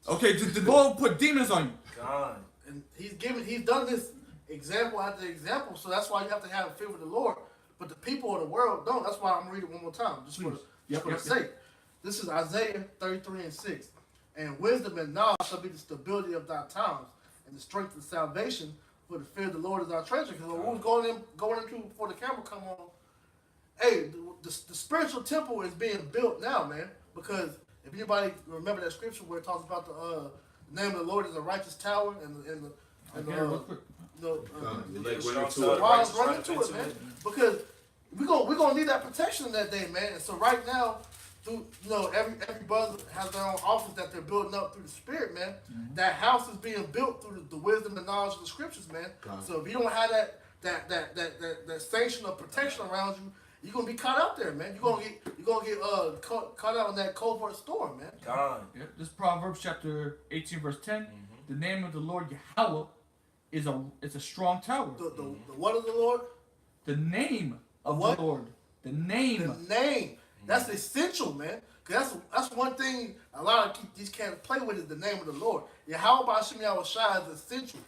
Okay, the Lord put demons on you. God. And He's done this example after example, so that's why you have to have fear of the Lord. But the people of the world don't. That's why I'm gonna read it one more time, just for the sake. This is Isaiah 33:6. And wisdom and knowledge shall be the stability of thy towns, and the strength of salvation, for the fear of the Lord is our treasure. Because when we was going into before the camera come on, hey, the spiritual temple is being built now, man. Because if anybody remember that scripture where it talks about the name of the Lord is a righteous tower, run into it, man. Because we're gonna need that protection in that day, man. And so right now, through every brother has their own office that they're building up through the Spirit, man. Mm-hmm. That house is being built through the wisdom and knowledge of the Scriptures, man. So if you don't have that sanction of protection around you, you're gonna be caught out there, man. You're gonna get caught out in that covert storm, man. God. Yep. This Proverbs chapter 18 verse 10. Mm-hmm. The name of the Lord Yahweh is a strong tower. The what of the Lord? The name of the Lord. The name. The name. That's essential, man. Cause that's one thing a lot of these cats play with is the name of the Lord. Yahweh B'Shem Yahweh Shai is essential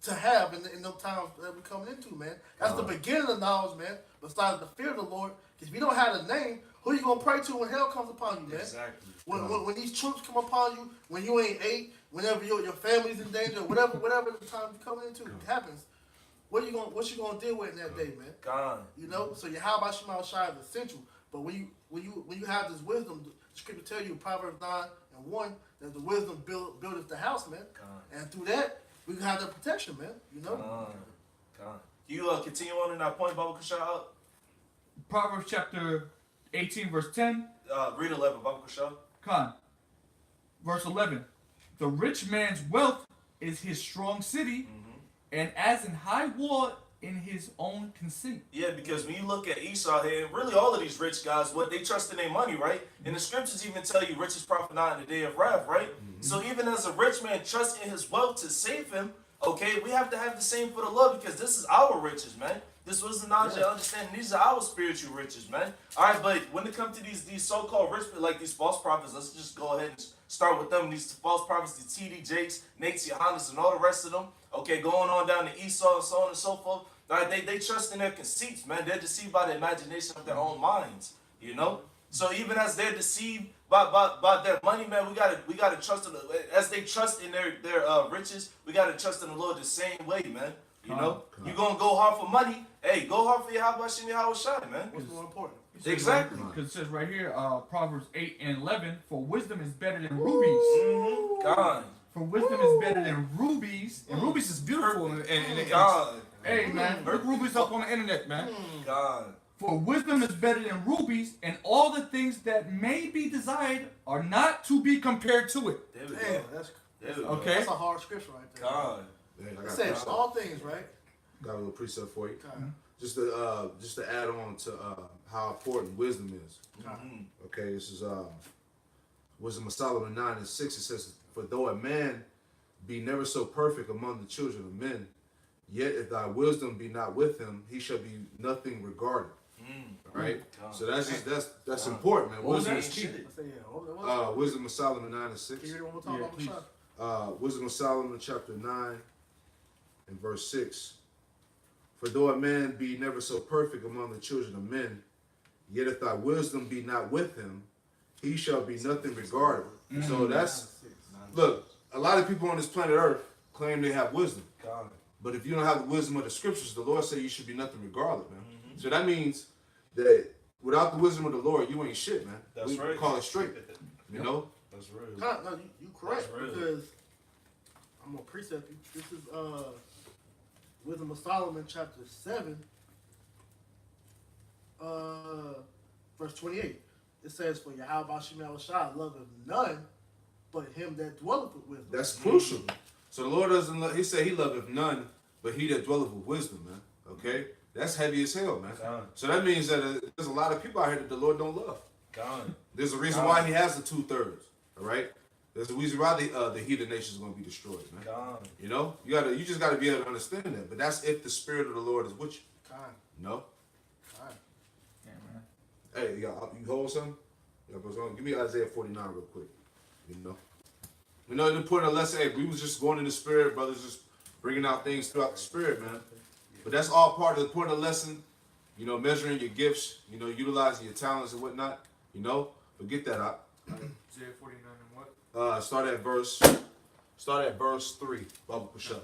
to have in those times that we're coming into, man. That's the beginning of knowledge, man. Besides the fear of the Lord, because if you don't have a name, who you gonna pray to when hell comes upon you, man? Exactly. When these troops come upon you, when you ain't ate, whenever your family's in danger, whatever the time you're coming into happens, what you gonna deal with in that day, man? God. So Yahweh B'Shem Yahweh Shai is essential. But when you have this wisdom, the scripture tell you in Proverbs 9:1 that the wisdom buildeth the house, man. God. And through that, we can have that protection, man. God. You continue on in that point, Baba Kasha? Proverbs chapter 18 verse 10. Read 11, Baba Kasha. Khan. Verse 11. The rich man's wealth is his strong city, and as in high wall in his own conceit. Yeah, because when you look at Esau here, and really all of these rich guys, what they trust in their money, right? And the scriptures even tell you riches profit not in the day of wrath, right? Mm-hmm. So even as a rich man trusts in his wealth to save him, okay, we have to have the same for the Lord, because this is our riches, man. This was the knowledge and understanding. These are our spiritual riches, man. All right, but when it comes to these so-called rich, like these false prophets, let's just go ahead and start with them. These false prophets, the T.D. Jakes, Nates, Johannes, and all the rest of them. Okay, going on down to Esau and so on and so forth. All right, they trust in their conceits, man. They're deceived by the imagination of their own minds, So even as they're deceived by their money, man, we gotta trust in as they trust in their riches. We gotta trust in the Lord the same way, man. You gonna go hard for money? Hey, go hard for Yahweh B'Shem Yahweh Shai, man. What's more important? Exactly. Because it says right here, Proverbs 8:11, for wisdom is better than rubies. Mm-hmm. God. For wisdom is better than rubies, and rubies is beautiful. And God. Hey man, look rubies up on the internet, man. God. For wisdom is better than rubies, and all the things that may be desired are not to be compared to it. There we Damn, go. that's There we go. Okay. that's a hard scripture right there. God. Hey, I It got, says all things, right? got a little precept for you. God. Just to add on to how important wisdom is. Mhm. Okay, this is Wisdom of Solomon 9:6. It says, "For though a man be never so perfect among the children of men, yet if thy wisdom be not with him, he shall be nothing regarded." All right. God. So that's important, man. What was Wisdom that? is key. Shit. I say, yeah. What, Wisdom of Solomon 9:6. can you read it one more time? Yeah, Baba please. Shah? Wisdom of Solomon chapter 9 and verse 6. "For though a man be never so perfect among the children of men, yet if thy wisdom be not with him, he shall be nothing regarded." So that's, look, a lot of people on this planet Earth claim they have wisdom. God. But if you don't have the wisdom of the scriptures, the Lord said you should be nothing regardless, man. So that means that without the wisdom of the Lord, you ain't shit, man. That's we right. call it straight, you know? That's real. No, you correct, That's real. because I'm gonna precept you. This is Wisdom of Solomon chapter 7, verse 28. It says, "For Yahweh Shemel Shah loveth none but him that dwelleth with wisdom." That's crucial. So the Lord doesn't love, he said he loveth none, but he that dwelleth with wisdom, man. Okay? That's heavy as hell, man. God. So that means that there's a lot of people out here that the Lord don't love. God. There's a reason why he has the 2/3. All right? There's a reason why the heathen nation is going to be destroyed, man. God. You know? You just got to be able to understand that. But that's if the spirit of the Lord is with you. Kind, No? kind. Yeah, man. Hey, you hold something? Yeah, but give me Isaiah 49 real quick. You know, the point of the lesson, hey, we was just going in the spirit, brothers, just bringing out things throughout the spirit, man. But that's all part of the point of the lesson. You know, measuring your gifts, you know, utilizing your talents and whatnot. You know, but get that out. Isaiah 49 and what? Start at verse 3. Baba Kusha.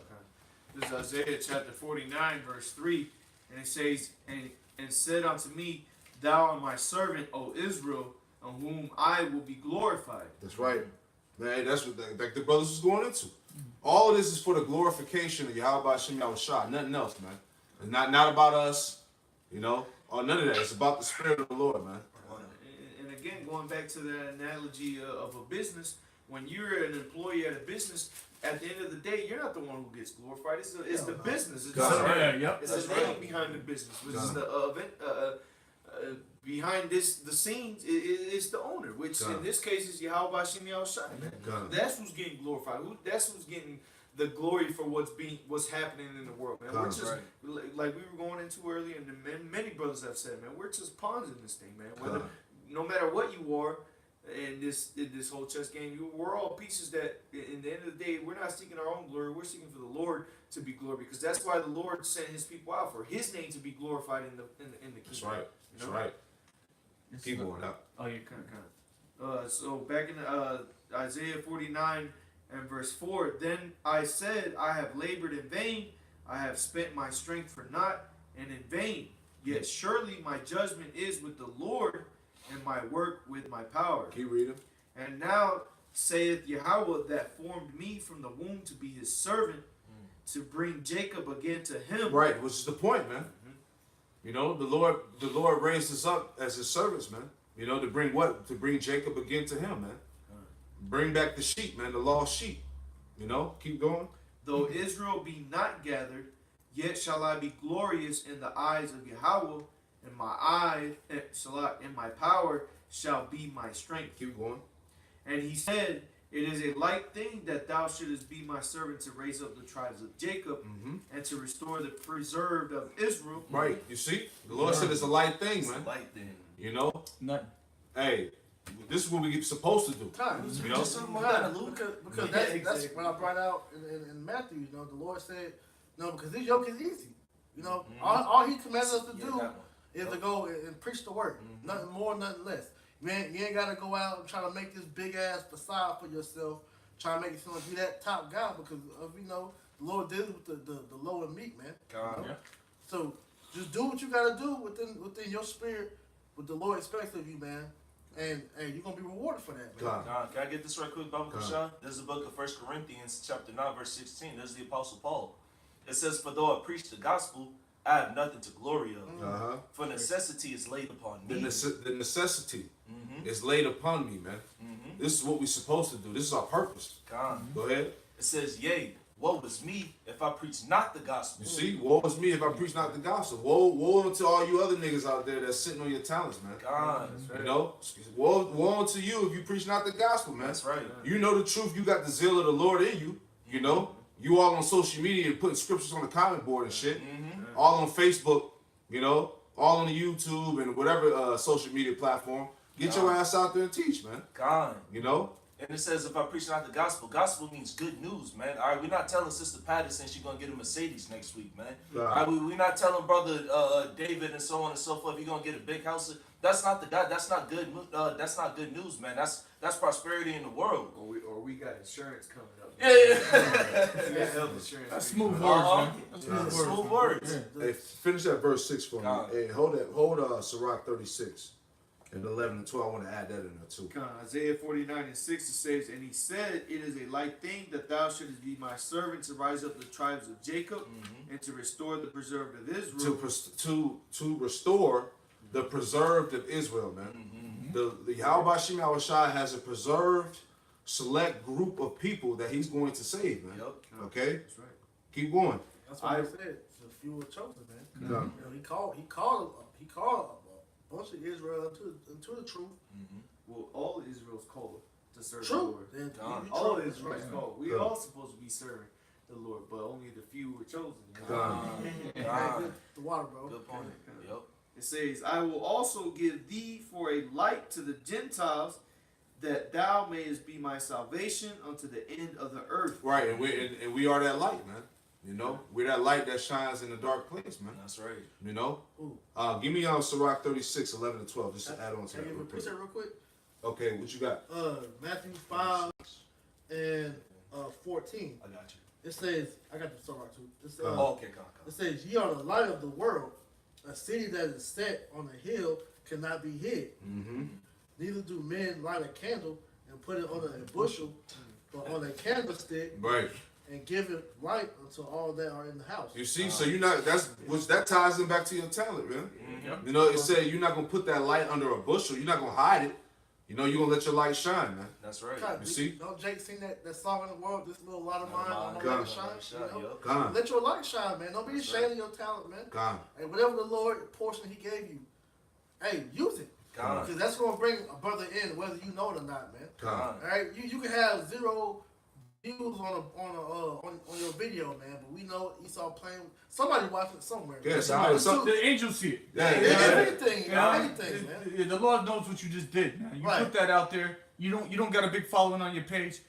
This is Isaiah chapter 49, verse 3. And it says, and said unto me, Thou art my servant, O Israel, on whom I will be glorified. That's right. Man, that's what the brothers was going into. All of this is for the glorification of Yahweh Shem Yahushua. Nothing else, man. It's not about us, you know, or none of that. It's about the spirit of the Lord, man. And again, going back to that analogy of a business, when you're an employee at a business, at the end of the day, you're not the one who gets glorified. It's the business. It's God. the, Yeah, yep. it's the name behind the business, which is the event. Behind the scenes is the owner, which God. in this case is Yahweh Shem Yahushua. God. That's who's getting glorified. That's who's getting the glory for what's happening in the world, man. God. We're just like we were going into earlier, and many brothers have said, man, we're just pawns in this thing, man. Whether God. no matter what you are in this whole chess game, we're all pieces that in the end of the day we're not seeking our own glory, we're seeking for the Lord to be glorified, because that's why the Lord sent his people out, for his name to be glorified in the kingdom. That's right. That's You know? right. It's Keep like- going up. Oh, yeah, kind So back in Isaiah 49 and verse 4, then I said, I have labored in vain, I have spent my strength for naught and in vain. Yet surely my judgment is with the Lord, and my work with my power. Keep reading. And now saith Yahweh that formed me from the womb to be his servant, to bring Jacob again to him. Right, which is the point, man. You know, the Lord raised us up as his servants, man. You know, to bring what? To bring Jacob again to him, man. Bring back the sheep, man, the lost sheep. You know, keep going. Though Israel be not gathered, yet shall I be glorious in the eyes of Yahweh, and my power shall be my strength. Keep going. And he said, It is a light thing that thou shouldest be my servant to raise up the tribes of Jacob, and to restore the preserved of Israel. Right, you see? The Lord said it's a light thing, It's a man. light thing. You know? Nothing. Hey, this is what we're supposed to do. Time. You know? Just something about that, Luke. Because Yeah, that's exactly. what I brought out in Matthew. You know, the Lord said, no, because this yoke is easy. You know, all he commanded us to do is to go and preach the word. Nothing more, nothing less. You ain't got to go out and try to make this big ass facade for yourself, trying to make it seem like you that top guy, because you know the Lord deals with the low and meek, man. God. Yeah. So just do what you got to do within your spirit, what the Lord expects of you, man. And you're gonna be rewarded for that, man. God. God, can I get this right quick, Baba Kushan? This is the book of 1 Corinthians, chapter 9, verse 16. This is the Apostle Paul. It says, For though I preach the gospel, I have nothing to glory of. Uh-huh. For necessity is laid upon The, me. the necessity Mm-hmm. is laid upon me, man. Mm-hmm. This is what we're supposed to do. This is our purpose. God. Go ahead. It says, yea, woe is me if I preach not the gospel. You see, woe is me if I preach not the gospel. Woe unto all you other niggas out there that's sitting on your talents, man. God. You know, woe unto you if you preach not the gospel, man. That's right. You know the truth. You got the zeal of the Lord in you. You know, you all on social media and putting scriptures on the comment board and shit. Mm-hmm. All on Facebook. You know, all on the YouTube and whatever social media platform. Get your ass out there and teach, man. God. You know. And it says, if I preach not the gospel, gospel means good news, man. All right, we're not telling Sister Patterson she's going to get a Mercedes next week, man. Right. All right, we're not telling Brother David and so on and so forth, you're going to get a big house. That's not the God. That's not good. That's not good news, man. That's prosperity in the world. Or we got insurance coming up. Yeah. We got health insurance. That's smooth words, Uh-huh. man. That's Yeah. Smooth words. Yeah. Hey, finish that verse 6 for God. me. Hey, hold Sirach 36 and 11 and 12. I want to add that in there too. Isaiah 49:6 it says, and he said, it is a light thing that thou shouldest be my servant to rise up the tribes of Jacob and to restore the preserved of Israel. To restore the preserved of Israel, man. The Yahweh Shem Shai has a preserved, select group of people that he's going to save, man. Yep. Okay? That's right. Keep going. That's what I said. The few were chosen, man. Yeah. You know, he called a bunch of Israel into the truth. Well, all of Israel's called to serve the True. Lord. Then God. you All true. of Israel's Right. called. We God. all supposed to be serving the Lord, but only the few were chosen. God. Hey, God. good. The water, bro. Good point. Yep. It says, I will also give thee for a light to the Gentiles, that thou mayest be my salvation unto the end of the earth. Right, and we are that light, man. You know, we're that light that shines in the dark place, man. That's right. You know? Ooh. Give me Sirach 36, 11 and 12, just to add on to Can I that give a real quick. precept real quick? Okay, what you got? Matthew 5 and 14. I got you. It says, I got the Torah too. It says, Oh, okay, come. it says, ye are the light of the world. A city that is set on a hill cannot be hid. Mm-hmm. Neither do men light a candle and put it on a bushel, but on a candlestick, Right. and give it light unto all that are in the house. You see, so you're not, that ties in back to your talent, man. Yep. You know, it said you're not gonna put that light under a bushel, you're not gonna hide it. You know, you're gonna let your light shine, man. That's right. God, You see? Don't Jake sing that song in the world, this little light of mine, I'm God. gonna let it shine. You know? Yep. Gone. Let your light shine, man. Don't be That's ashamed of your talent, man. Gone. Hey, whatever the Lord portion He gave you, hey, use it. God. Because that's gonna bring a brother in, whether you know it or not, man. Gone. All right, you can have 0 views on your video, man, but we know Esau playing. Somebody watching it somewhere. Yeah, man. somebody- The angels see it. Yeah, Yeah, yeah. anything, Yeah. anything, man. The Lord knows what you just did, man. You Right. put that out there. You don't got a big following on your page.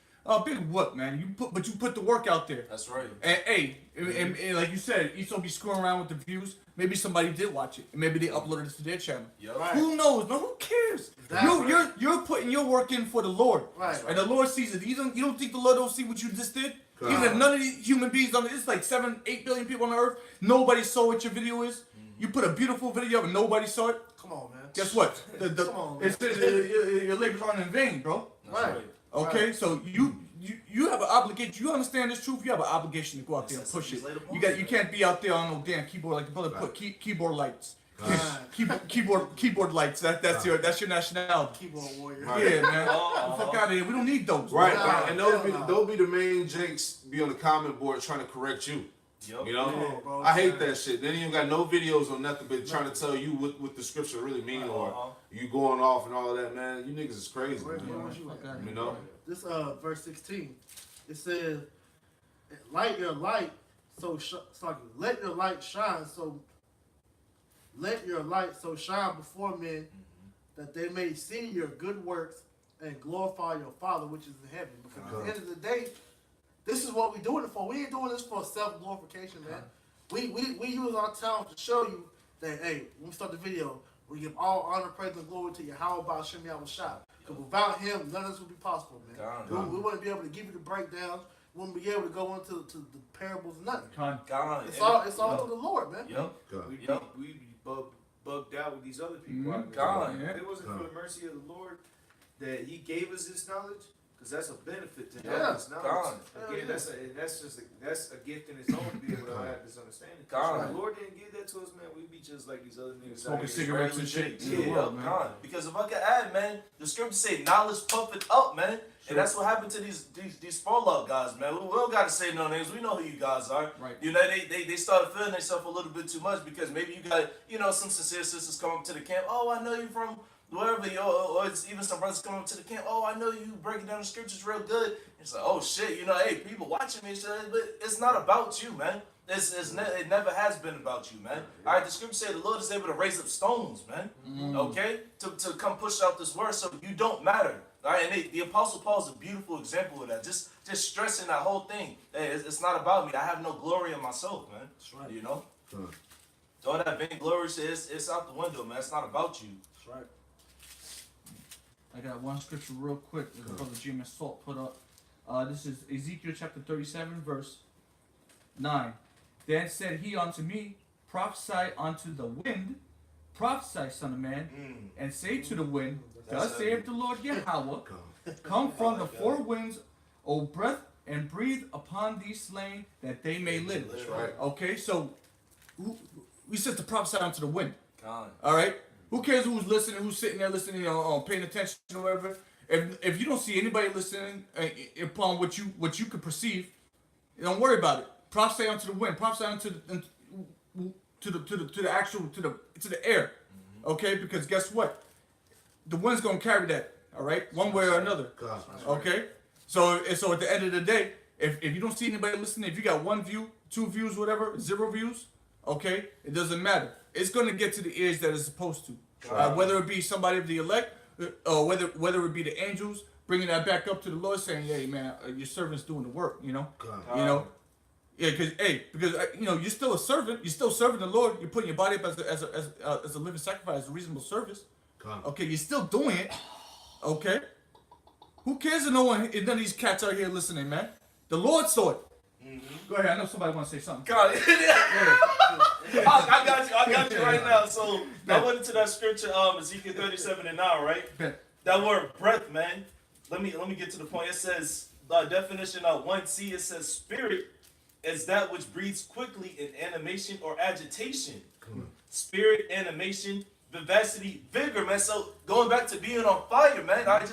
Big what, man? You put the work out there. That's right. And hey, and like you said, Esau be screwing around with the views. Maybe somebody did watch it, and maybe they uploaded it to their channel. Yep. Right. Who knows? No, who cares? Exactly. You're putting your work in for the Lord, Right. and the Lord sees it. You don't think the Lord don't see what you just did? God. Even if none of these human beings on it's like 7-8 billion people on the earth, nobody saw what your video is. You put a beautiful video up and nobody saw it. Come on, man. Guess what? Come on, man. Your labors aren't in vain, bro. That's Right. right. Okay, so you have an obligation. You understand this truth. You have an obligation to go out there and Yes, push it. it's laid upon You you. can't be out there on no damn keyboard like the brother put keyboard lights. Right. Keyboard lights. That's your nationality. Keyboard warrior. Yeah, man. The fuck out of here. We don't need those. Right, Nah, right. And those hell be the main jakes be on the comment board trying to correct you. Yep. You know? Come on, bro. I hate that shit. Then you ain't got no videos or nothing but trying to tell you what the scripture really mean or you going off and all that, man. You niggas is crazy, Where man. was you at? Fuck outta here. You know? This verse 16. It says, "Light your light, let your light shine, let your light so shine before men, that they may see your good works and glorify your Father which is in heaven." Because at the end of the day, this is what we're doing it for. We ain't doing this for self glorification, man. We use our talent to show you that, hey, when we start the video, we give all honor, praise, and glory to Yahweh about Shem Yahweh. Because without Him, none of this would be possible, man. We wouldn't be able to give you the breakdowns. We wouldn't be able to go into the parables and nothing. God. It's all through the Lord, man. Yep. God. We'd Yep. be bugged out with these other people. Mhm. out there. God. If it wasn't for the mercy of the Lord that He gave us this knowledge, Because that's a benefit to Yeah. have this knowledge. God. Again, that's a gift in its own to be able to have this understanding. God. The Lord didn't give that to us, man. We'd be just like these other niggas. Smoking out here. cigarettes and shit. Yeah, in the world, man. God. Because if I could add, man, the scriptures say knowledge puffeth up, man. And that's what happened to these fallout guys, man. We don't gotta say no names. We know who you guys are. Right. You know, they started feeling themselves a little bit too much because maybe you got, you know, some sincere sisters come up to the camp. Oh, I know you from wherever, or it's even some brothers come up to the camp. Oh, I know you breaking down the scriptures real good. It's like, oh shit, you know, hey, people watching me, shit, but it's not about you, man. It never has been about you, man. All right, the scripture say the Lord is able to raise up stones, man. Okay, to come push out this word, so you don't matter. All right, and the Apostle Paul is a beautiful example of that. Just stressing that whole thing. Hey, it's not about me. I have no glory in myself, man. That's right. You know, Huh. so all that vainglory shit, it's out the window, man. It's not about you. That's right. I got one scripture real quick that the brother GMS Salt put up. This is Ezekiel chapter 37, verse 9. Then said he unto me, prophesy unto the wind, prophesy, son of man, and say to the wind, thus saith the Lord Yahweh, come from the four winds, O breath, and breathe upon these slain, that they may live. That's right. Okay, so we said to prophesy unto the wind. God. All right. Who cares who's listening, who's sitting there listening, paying attention or whatever? If you don't see anybody listening upon what you could perceive, don't worry about it. Prophesy unto the wind. Prophesy unto the air. Okay, because guess what? The wind's gonna carry that. All right, one way or another. God. Okay. So at the end of the day, if you don't see anybody listening, if you got one view, two views, whatever, 0 views, okay, it doesn't matter. It's gonna get to the ears that it's supposed to. Whether it be somebody of the elect, or whether it be the angels bringing that back up to the Lord, saying, "Hey, man, your servant's doing the work." You know, you know, yeah, because you're still a servant. You're still serving the Lord. You're putting your body up as a living sacrifice, as a reasonable service. Okay, you're still doing it. Okay, who cares if none of these cats are here listening, man? The Lord saw it. Go ahead. I know somebody wants to say something. God. I got you right now. So I went into that scripture, Ezekiel 37 and 9, right? Bet. That word breath, man. Let me get to the point. It says definition of 1C. It says spirit is that which breathes quickly in animation or agitation. Spirit, animation, vivacity, vigor, man. So going back to being on fire, man. All right,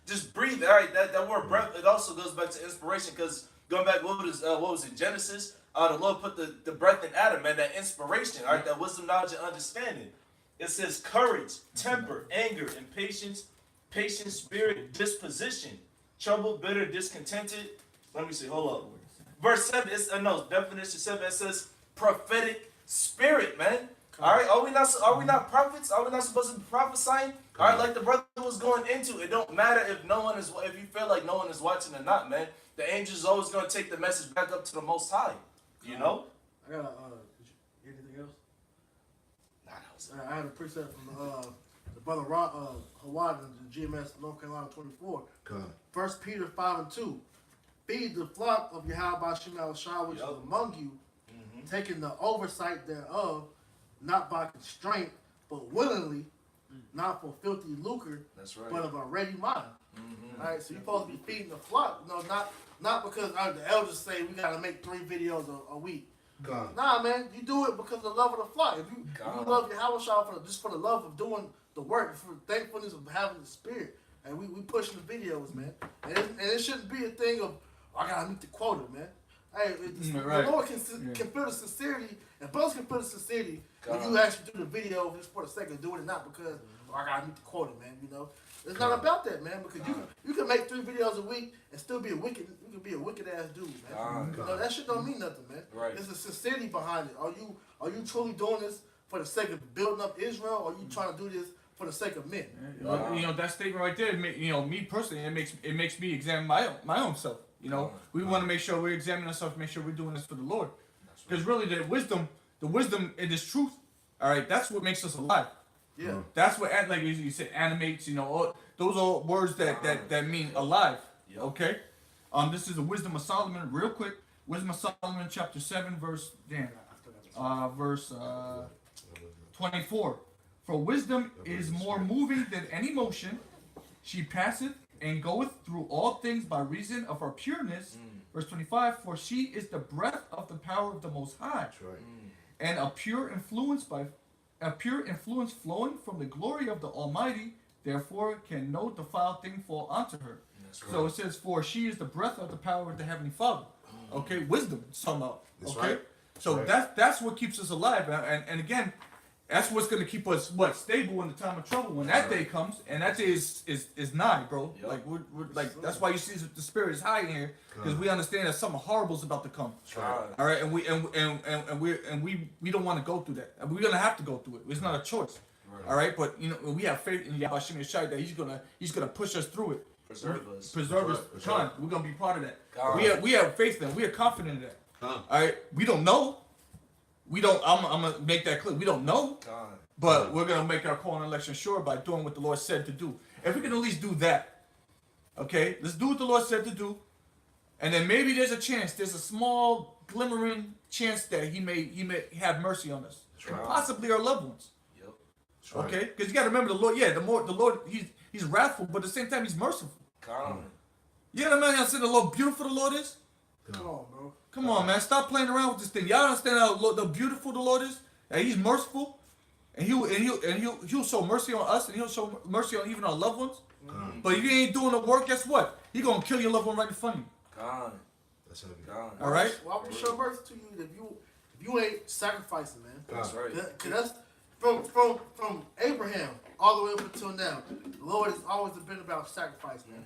just breathe. All right, that word breath. It also goes back to inspiration because going back, what was it? Genesis. The Lord put the breath in Adam, man. That inspiration, all right, that wisdom, knowledge, and understanding. It says courage, temper, anger, impatience, patience, spirit, disposition, trouble, bitter, discontented. Let me see. Hold up. Verse 7. Definition 7. It says prophetic spirit, man. All right. Are we not prophets? Are we not supposed to be prophesying? All right. Like the brother was going into. It don't matter if you feel like no one is watching or not, man. The angel is always going to take the message back up to the Most High. You know? I got anything else? I had a precept from the brother Hawad in the GMS North Carolina 24. God. 1 Peter 5 and 2. Feed the flock of Yahweh Shah, which is among you, taking the oversight thereof, not by constraint, but willingly, not for filthy lucre, That's right. but of a ready mind. All right, so you're supposed to be feeding the flock. No, not because the elders say we gotta make 3 videos a week. God. Nah, man, you do it because of the love of the flock. If you love Yahweh just for the love of doing the work, for thankfulness of having the spirit, and we pushing the videos, man. And it shouldn't be a thing of I gotta meet the quota, man. Hey, the Lord can feel the sincerity, and brothers can feel the sincerity when you actually do the video just for the sake of doing it, not because I gotta meet the quota, man. You know, it's not about that, man. Because you can make 3 videos a week and still be a wicked ass dude, man. You know, that shit don't mean nothing, man. Right. There's a sincerity behind it. Are you truly doing this for the sake of building up Israel, or are you trying to do this for the sake of men? That statement right there. Me personally, it makes me examine my own self. You know, we want to make sure we're examining ourselves, make sure we're doing this for the Lord. Because really, the wisdom in this truth, all right, that's what makes us alive. Yeah. That's what, like you said, animates. You know, those are words that mean alive. Okay. This is the Wisdom of Solomon, real quick. Wisdom of Solomon, chapter 7, verse 24. For wisdom is more moving than any motion. She passeth and goeth through all things by reason of her pureness. Verse 25, for she is the breath of the power of the Most High, That's right. and a pure influence flowing from the glory of the Almighty. Therefore can no defiled thing fall onto her. That's So it says, for she is the breath of the power of the Heavenly Father. Okay, wisdom somehow. That's Okay, right. so Right. that's what keeps us alive, and again, that's what's gonna keep us stable in the time of trouble when that day comes, and that day is nigh, bro. Yep. Like we're like that's why you see the spirit is high in here, because we understand that something horrible is about to come. right. All right, and we don't want to go through that. And we're gonna have to go through it. It's not a choice. Right. All right, but you know we have faith in Yahweh Shai that he's gonna push us through it. Preserve us. Preserve us. That's Con, right. we're gonna be part of that. God. We have faith in that. We are confident in that. Huh. All right, we don't know. We don't. I'm gonna make that clear. We don't know, God. but we're gonna make our call and election sure by doing what the Lord said to do. If we can at least do that, okay, let's do what the Lord said to do, and then maybe there's a chance. There's a small glimmering chance that He may have mercy on us, and right. possibly our loved ones. Yep. That's right. Okay, because you got to remember the Lord. Yeah, the Lord. He's wrathful, but at the same time He's merciful. God. You know what I mean? I said the Lord beautiful the Lord is. Come on, bro. Come on, man. Stop playing around with this thing. Y'all understand how the beautiful the Lord is? And He's merciful. And he'll show mercy on us, and He'll show mercy on even our loved ones. But if you ain't doing the work, guess what? He gonna kill your loved one right in front of you. God. That's heavy. God. All right? Why would He show mercy to you if you ain't sacrificing, man? That's right. Cause that's from Abraham all the way up until now. The Lord has always been about sacrifice, man.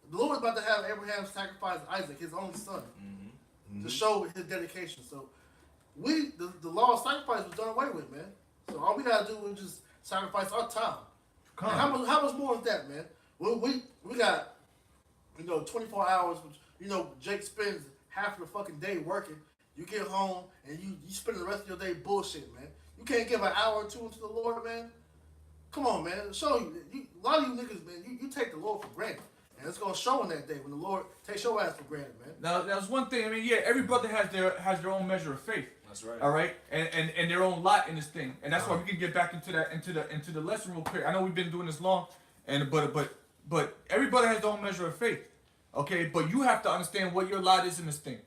The Lord is about to have Abraham sacrifice Isaac, his only son, to show his dedication. So the law of sacrifice was done away with, man. So all we gotta do is just sacrifice our time. Come And on. how much more is that, man? We got 24 hours. Which, Jake spends half of the fucking day working. You get home and you spend the rest of your day bullshit, man. You can't give an hour or two into the Lord, man. Come on, man. Show you. A lot of you niggas, man. You take the Lord for granted, and it's gonna show in that day when the Lord takes your ass for granted, man. Now there's one thing. I mean, yeah, every brother has their own measure of faith. That's right. All right, and their own lot in this thing, and that's why we can get back into the lesson real quick. I know we've been doing this long, but everybody has their own measure of faith. Okay, but you have to understand what your lot is in this thing,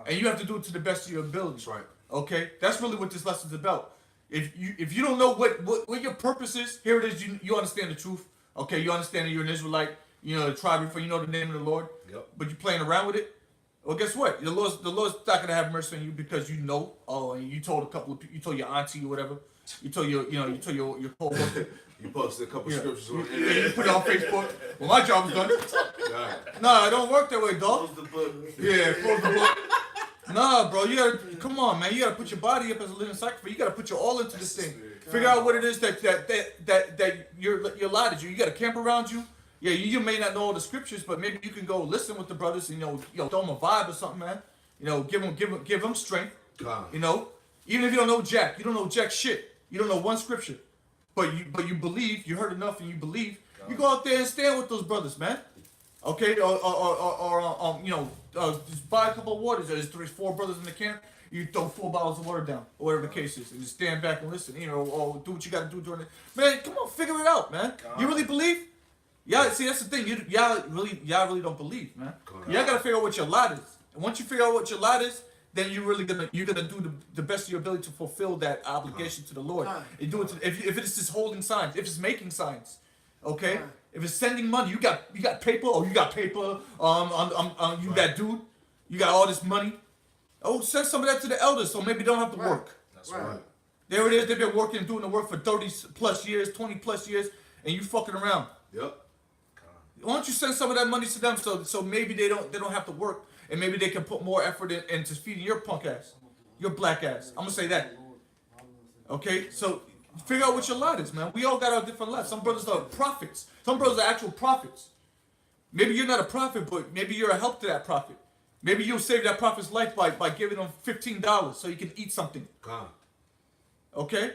and you have to do it to the best of your ability. That's right. Okay, that's really what this lesson's about. If you don't know what your purpose is, here it is. You understand the truth. Okay, you understand that you're an Israelite. You know the tribe before you know the name of the Lord. Yep. But you're playing around with it. Well, guess what? The Lord's not gonna have mercy on you because you know. Oh, and you told a couple of people. You told your auntie or whatever. You told your coworker. You posted a couple Yeah. scriptures on You it. put it on Facebook. Well, my job is done. Yeah. Nah, it don't work that way, dog. Close the book. Yeah, close the book. Nah, bro, you gotta come on, man. You gotta put your body up as a living sacrifice. You gotta put your all into this thing. Figure out what it is that your lot is. You got a camp around you. Yeah, you may not know all the scriptures, but maybe you can go listen with the brothers. And, throw them a vibe or something, man. Give them strength. God. Even if you don't know jack, you don't know jack shit. You don't know one scripture, but you believe. You heard enough, and you believe. You go out there and stand with those brothers, man. Okay, or just buy a couple of waters. There's 4 brothers in the camp. You throw 4 bottles of water down, or whatever the case is, and just stand back and listen. Or do what you got to do during it. Man, come on, figure it out, man. You really believe? Yeah, see, that's the thing. Y'all really don't believe, man. Y'all gotta figure out what your lot is. And once you figure out what your lot is, then you're gonna do the best of your ability to fulfill that obligation to the Lord. And do it if it's just holding signs, if it's making signs, okay. If it's sending money, you got paper. Oh, you got paper. You got dude. You got all this money. Oh, send some of that to the elders, so maybe they don't have to work. That's right. There it is. They've been working and doing the work for 30 plus years, 20 plus years, and you fucking around. Yep. Why don't you send some of that money to them so maybe they don't have to work, and maybe they can put more effort into feeding your punk ass, your black ass. I'm gonna say that. Okay, so figure out what your lot is, man. We all got our different lots. Some brothers are prophets. Some brothers are actual prophets. Maybe you're not a prophet, but maybe you're a help to that prophet. Maybe you'll save that prophet's life by giving him $15 so he can eat something. God. Okay?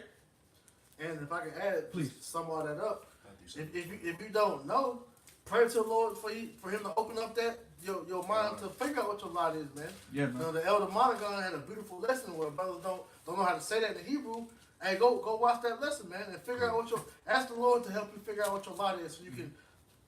And if I can add, Please. sum all that up. If you don't know, pray to the Lord for Him to open up your mind to figure out what your lot is, man. Yeah, man. The elder Monagon had a beautiful lesson where brothers don't know how to say that in Hebrew. Hey, go watch that lesson, man, and figure out ask the Lord to help you figure out what your lot is, so you can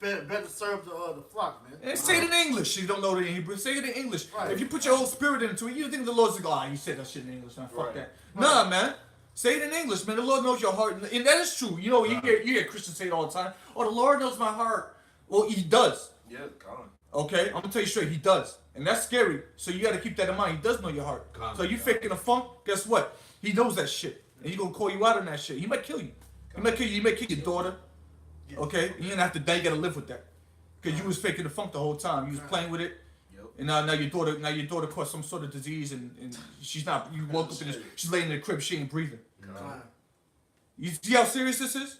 better serve the flock, man. And say it in English. You don't know it in Hebrew. Say it in English. Right. If you put your whole spirit into it, you think the Lord's like, you said that shit in English, man. Fuck Right. that. Nah, man. Say it in English, man. The Lord knows your heart, and that is true. You know, you hear Christians say it all the time. Oh, the Lord knows my heart. Well, He does. Yeah, God. Okay, I'm gonna tell you straight. He does, and that's scary. So you got to keep that in mind. He does know your heart. So you faking a funk. Guess what? He knows that shit, and He's gonna call you out on that shit. He might kill you. He might kill you. He might kill your daughter. Okay, you gonna have to. Now you gotta live with that, because you was faking the funk the whole time. You was playing with it. And now your daughter caught some sort of disease, and she's not. You woke up and she's laying in the crib. She ain't breathing. You see how serious this is?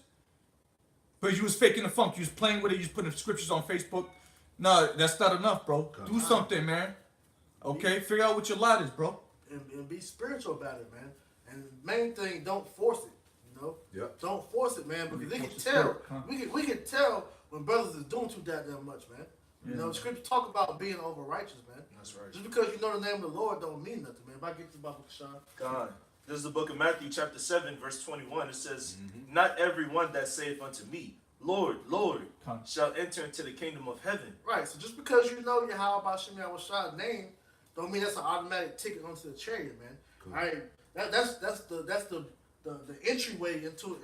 But you was faking the funk. You was playing with it. You was putting scriptures on Facebook. No, that's not enough, bro. Do something, man. Okay, figure out what your lot is, bro. And be spiritual about it, man. And the main thing, don't force it. You know. Yep. Don't force it, man, because they can Force the tell. spirit, huh? We can tell when brothers is doing too damn much, man. You know, Scripture talk about being over righteous, man. That's right. Just because you know the name of the Lord don't mean nothing, man. If I get to the Bible, Sean. God. This is the book of Matthew, chapter 7, verse 21. It says, Not everyone that saith unto me, Lord, Lord, shall enter into the kingdom of heaven. Right. So just because you know Yahweh Shem Yahweh name, don't mean that's an automatic ticket onto the chariot, man. All right. That's the entryway into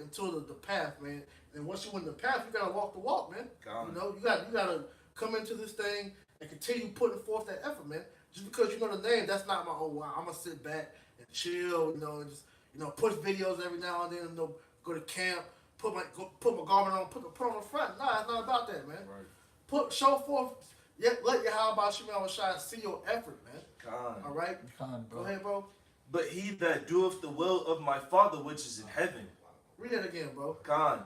the path, man. And once you in the path, you gotta walk the walk, man. You know, you gotta come into this thing and continue putting forth that effort, man. Just because you know the name, that's not my I'm gonna sit back and chill, you know, and just push videos every now and then, go to camp, put my garment on, put on the front. Nah, it's not about that, man. Right. Show forth. Let Yahweh Shem Yahweh see your effort, man. God. All right. Go ahead, bro. But he that doeth the will of my Father which is in heaven. Read that again, bro. God.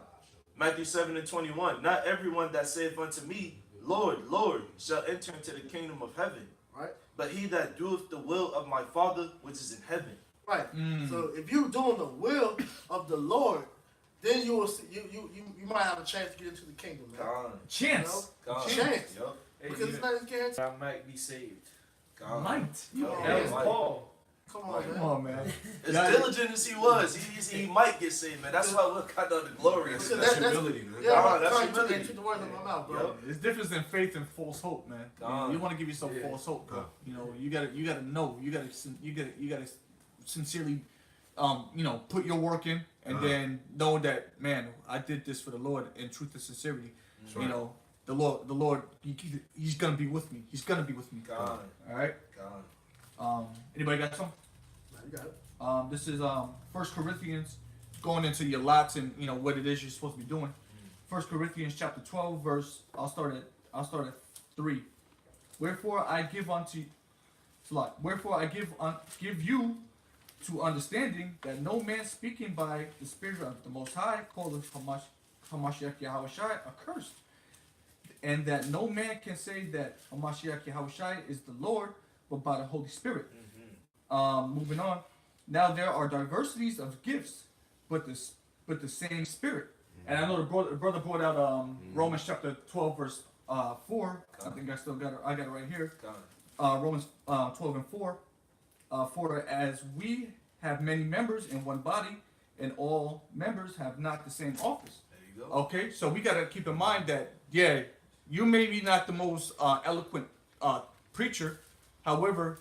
Matthew 7 and 21. Not everyone that saith unto me, Lord, Lord, shall enter into the kingdom of heaven. Right. But he that doeth the will of my Father which is in heaven. Right. So if you're doing the will of the Lord, then you will see, you might have a chance to get into the kingdom, man. God. Chance. God. Chance. Yup. Because it's not guaranteed. I might be saved. God. Might. That was Paul. Come on, man. Come on, man. As diligent as he was, he might get saved, man. That's why we're kind of the glory. Because That's humility, man. Yeah, God, that's that's humility. you took the words out of my mouth, bro. Yup. There's difference in faith and false hope, man. You want to give yourself false hope, bro. You know, you gotta know. You gotta sincerely, put your work in, and then know that, man, I did this for the Lord in truth and sincerity. You know, the Lord, He's gonna be with me. He's gonna be with me. God. All right. God. Anybody got something? You got it. This is 1 Corinthians, going into your lots and what it is you're supposed to be doing. 1 Corinthians chapter 12, verse. I'll start at 3. Wherefore I give give you to understanding that no man speaking by the Spirit of the Most High calleth Hamashiach Yahushai accursed, and that no man can say that Hamashiach Yahushai is the Lord, but by the Holy Spirit. Moving on. Now there are diversities of gifts, but the same Spirit. And I know the brother brought out Romans chapter 12 verse 4. I think I still got it. I got it right here. Romans 12 and 4. For as we have many members in one body, and all members have not the same office. There you go. Okay, so we gotta keep in mind that you may be not the most eloquent preacher, however,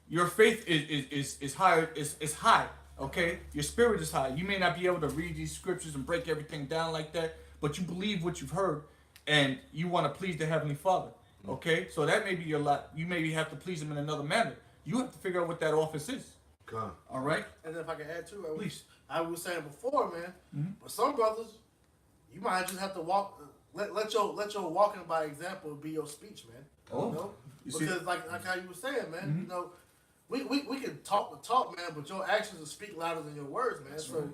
your faith is higher is high. Okay, your spirit is high. You may not be able to read these scriptures and break everything down like that, but you believe what you've heard, and you want to please the Heavenly Father. Okay, so that may be your lot. You maybe have to please Him in another manner. You have to figure out what that office is. All right. And then if I can add to it, Please. I was saying before, man. But some brothers, you might just have to walk. Let your walking by example be your speech, man. Oh. You know? You see- Because like how you were saying, man. You know, we can talk the talk, man, but your actions will speak louder than your words, man. That's so right.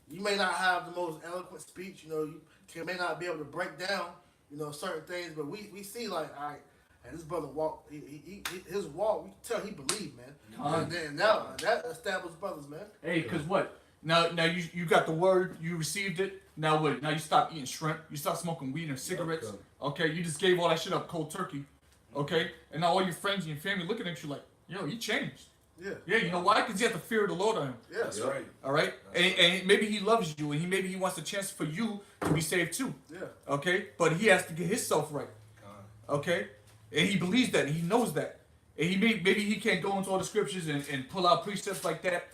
you may not have the most eloquent speech. You know, may not be able to break down, certain things. But we see like, all right. And this brother walk, his walk, we can tell he believed, man. And then now that established brothers, man. Hey, cause what? Now you got the word, you received it. Now what? Now you stop eating shrimp. You stop smoking weed and cigarettes. Okay, you just gave all that shit up cold turkey. Okay, and now all your friends and your family looking at you like, yo, you changed. Yeah. Yeah, you know why? Because you have the fear of the Lord on him. Yeah. That's right. All right, and maybe he loves you, and maybe he wants a chance for you to be saved too. Yeah. Okay, but he has to get himself right. Okay, and he believes that, and he knows that, and maybe he can't go into all the scriptures and pull out precepts like that,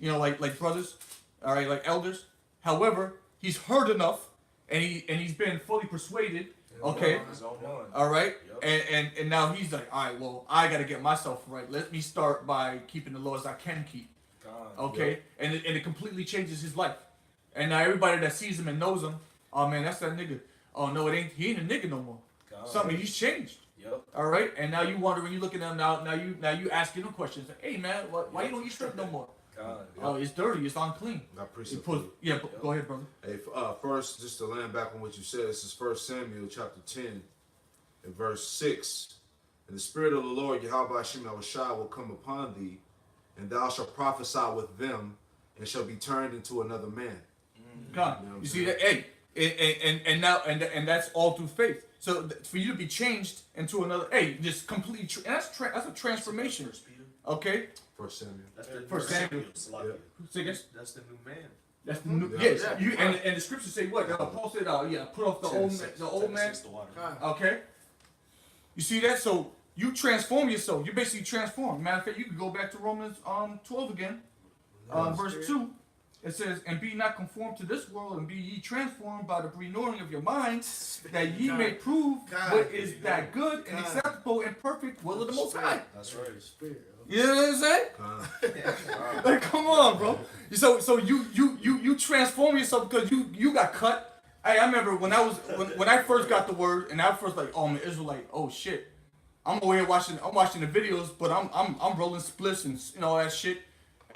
you know, like brothers, all right, like elders. However, he's heard enough, and he's been fully persuaded. Okay, His own mind. all right, Yep. and now he's like, all right, well, I gotta get myself right. Let me start by keeping the laws I can keep. Okay, and it completely changes his life. And now everybody that sees him and knows him, oh man, that's that nigga. Oh no, it ain't. He ain't a nigga no more. Something, he's changed. Yep. All right, and now you wondering, you looking at him now you asking him questions. Like, hey man, why you don't eat shrimp no more? Oh, it's dirty. It's unclean. Got precept. Yeah, go ahead, brother. Hey, first, just to land back on what you said, this is 1 Samuel chapter 10 and verse 6. And the Spirit of the Lord, Yahweh Hashem Yahushua, will come upon thee, and thou shalt prophesy with them, and shall be turned into another man. God, You know what I'm you see saying? that? Hey, and now that's all through faith. So for you to be changed into another, just completely, and that's a transformation. Okay, 1 Samuel. That's the First Samuel. Say again? That's the new man. That's the new, Yeah. yes. Yeah. You and the scriptures say what? Paul said, put off the old man. Okay. You see that? So you transform yourself. You basically transform. Matter of fact, you can go back to Romans 12 again, verse 2. It says, and be not conformed to this world, and be ye transformed by the renewing of your mind, that ye may prove what is that good and acceptable and perfect will of the Most High. That's right. Spirit. You know what I'm saying? Like, come on, bro. So you transform yourself because you got cut. Hey, I remember when I first got the word and I first like, oh, I'm an Israelite. Oh shit. I'm over here watching the videos, but I'm rolling splits and all that shit.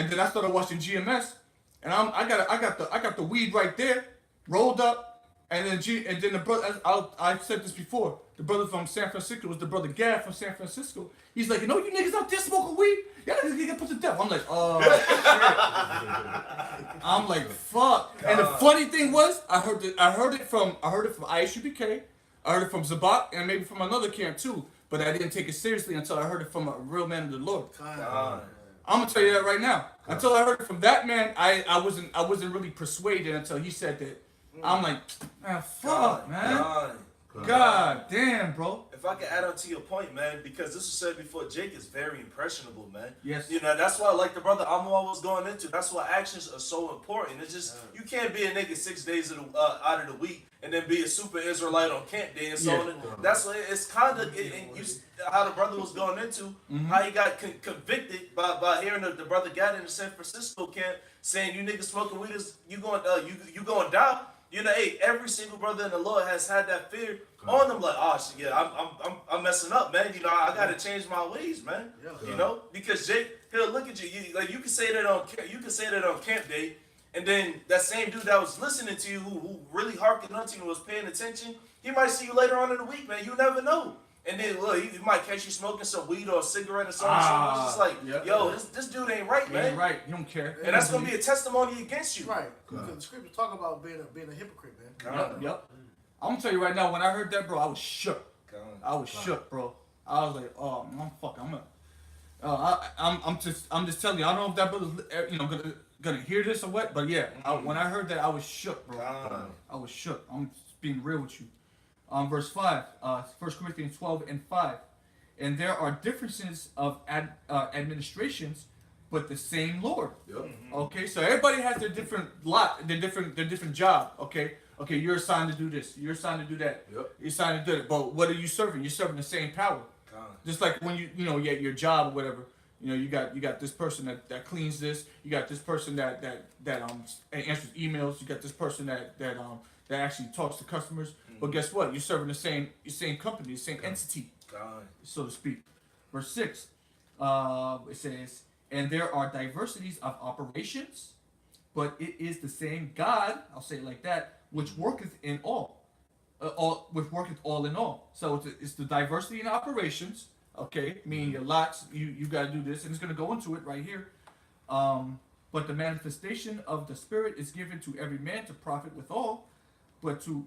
And then I started watching GMS, and I got the weed right there, rolled up, and then the brother, I said this before, the brother from San Francisco was the brother Gav from San Francisco. He's like, you know, you niggas out there smoking weed, y'all niggas get put to death. I'm like, oh shit. I'm like, fuck. And the funny thing was, I heard it from ISUBK, I heard it from Zabak, and maybe from another camp too. But I didn't take it seriously until I heard it from a real man of the Lord. I'm gonna tell you that right now. Until I heard it from that man, I wasn't really persuaded until he said that. I'm like, man, fuck, man. God damn, bro. If I could add on to your point, man, because this was said before, Jake is very impressionable, man. Yes. You know, that's why, like the brother Amwal was going into, that's why actions are so important. It's just, you can't be a nigga 6 days out of the week and then be a super Israelite on camp day and so on. That's what it's kind of, how the brother was going into, how he got convicted by hearing the brother got in the San Francisco camp saying, you niggas smoking weed, you going to die. You know, hey, every single brother in the Lord has had that fear on them. Like, oh shit, yeah, I'm messing up, man. You know, I gotta change my ways, man. You know, because Jake, he'll look at you. You can say that on camp day, and then that same dude that was listening to you, who really hearkened unto you and was paying attention, he might see you later on in the week, man. You never know. And then look, he might catch you smoking some weed or a cigarette or something. It's just like, yo, this dude ain't right, man. Ain't right. You don't care. And that's gonna be a testimony against you. Right. Because the scriptures talk about being a hypocrite, man. Yep. I'm gonna tell you right now, when I heard that, bro, I was shook. I was shook, bro. I was like, oh, I'm just telling you. I don't know if that brother's gonna hear this or what, but yeah, when I heard that, I was shook, bro. I was shook. I'm just being real with you. Verse 5, 1 Corinthians 12 and 5. And there are differences of administrations, but the same Lord. Yep. Okay, so everybody has their different job. Okay, you're assigned to do this. You're assigned to do that. Yep. You're assigned to do it. But what are you serving? You're serving the same power. Just like when you your job or whatever. You know, you got this person that cleans this. You got this person that answers emails. You got this person that actually talks to customers. But guess what? You're serving the same company, the same entity, so to speak. Verse 6, it says, and there are diversities of operations, but it is the same God, I'll say it like that, which worketh in all in all. So it's the diversity in operations, okay, meaning your lots, you got to do this, and it's going to go into it right here. But the manifestation of the Spirit is given to every man to profit withal, but to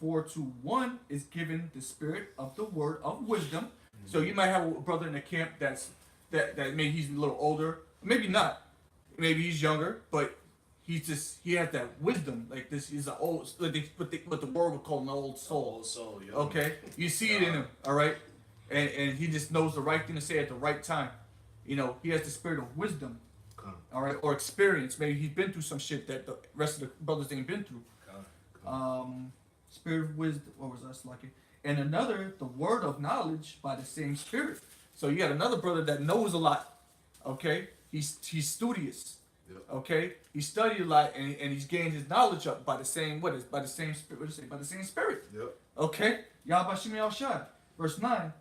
for to one is given the spirit of the word of wisdom. So you might have a brother in the camp that's that maybe he's a little older, maybe not, maybe he's younger, but he has that wisdom. Like this is an old, what the world would call an old soul. Old soul, yo. Okay, you see it in him, all right, and he just knows the right thing to say at the right time. You know, he has the spirit of wisdom, all right, or experience. Maybe he's been through some shit that the rest of the brothers ain't been through. Spirit of wisdom. What was that, Slucky? And another, the word of knowledge by the same spirit. So you got another brother that knows a lot. Okay, he's studious. Yep. Okay, he studied a lot and he's gained his knowledge up by the same by the same spirit. What do you say? By the same spirit. Yep. Okay, Yahbashim Yahshai. Verse 9.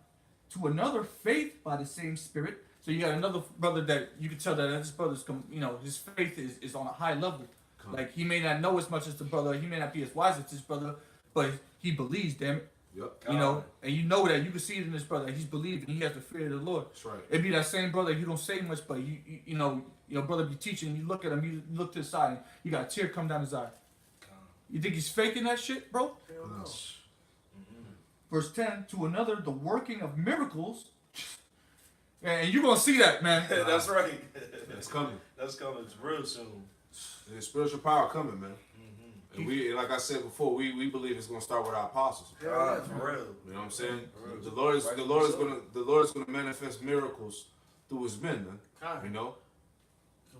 To another faith by the same spirit. So you got another brother that you can tell that this brother's, his faith is on a high level. Like he may not know as much as the brother, he may not be as wise as this brother, but he believes, damn it. Yep. You know, and you know that you can see it in this brother. He's believing. He has the fear of the Lord. That's right. It'd be that same brother. You don't say much, but you know, brother be teaching. You look at him. You look to the side, and you got a tear come down his eye. You think he's faking that shit, bro? Verse 10. To another, the working of miracles. And you're gonna see that, man. That's right. It's coming. That's coming real soon. There's spiritual power coming, man. And we, like I said before, we believe it's gonna start with our apostles. God, for real. You know what I'm saying? The Lord is gonna manifest miracles through His men, man. You know.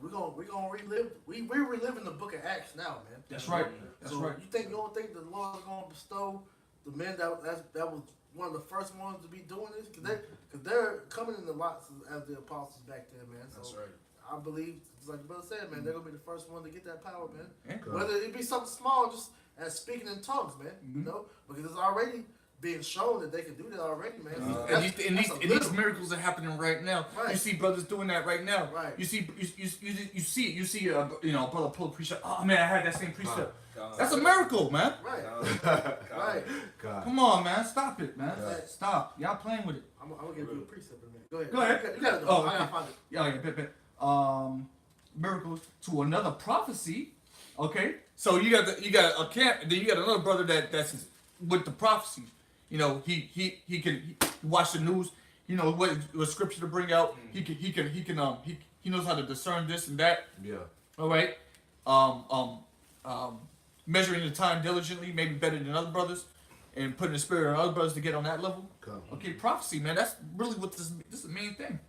We're gonna relive. We're reliving the Book of Acts now, man. That's right. That's so right. You don't think the Lord is gonna bestow the men that was one of the first ones to be doing this? Because they're coming in the lots as the apostles back then, man. So That's right. I believe, just like the brother said, man, they're gonna be the first one to get that power, man. Yeah. Whether it be something small, just as speaking in tongues, man. You know, because it's already being shown that they can do that already, man. And these miracles are happening right now. Right. You see brothers doing that right now. Right. You see a brother pull a precept. Oh man, I had that same precept. That's a miracle, man. Right. Right. God. Come on, man. Stop it, man. God. Stop. Y'all playing with it. I'm gonna give you a precept in a minute. Go ahead. You gotta know. Oh, I gotta okay. find it. Yeah, bet. Miracles to another prophecy. Okay, so you got a camp, and then you got another brother that's with the prophecy. You know, he can watch the news. You know what scripture to bring out. He knows how to discern this and that. Yeah. All right. Measuring the time diligently, maybe better than other brothers, and putting the spirit on other brothers to get on that level. Okay, prophecy, man. That's really what this is the main thing.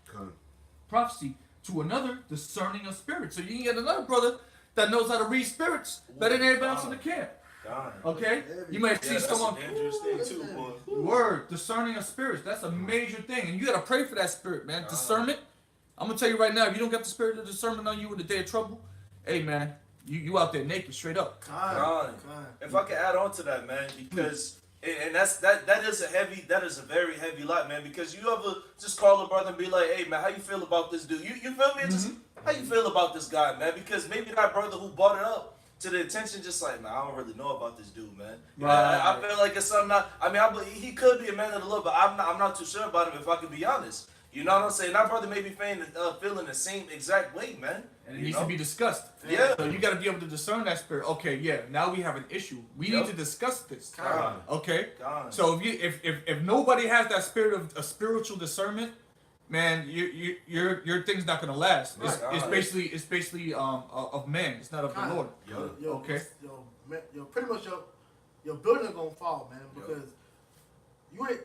Prophecy to another, discerning of spirits. So you can get another brother that knows how to read spirits better than everybody else in the camp. Okay? You might see someone. Dangerous thing too, boy. Word, discerning of spirits. That's a major thing. And you gotta pray for that spirit, man. Discernment. I'm gonna tell you right now, if you don't get the spirit of discernment on you in the day of trouble, hey man, you out there naked, straight up. If I can add on to that, man, because and that is a very heavy lot, man. Because you ever just call a brother and be like, hey man, how you feel about this dude? You feel me? Just how you feel about this guy, man? Because maybe that brother who brought it up to the attention, just like, man, I don't really know about this dude, man. Right. I feel like it's something. He could be a man of the Lord, but I'm not too sure about him. If I could be honest, you know what I'm saying? That brother may be feeling the same exact way, man. And it needs to be discussed. Yeah. So you got to be able to discern that spirit. Okay, yeah. Now we have an issue. We need to discuss this. Okay. So if nobody has that spirit of a spiritual discernment, man, your thing's not gonna last. It's basically of man. It's not of the Lord. Okay. Pretty much your building gonna fall, man, because you ain't.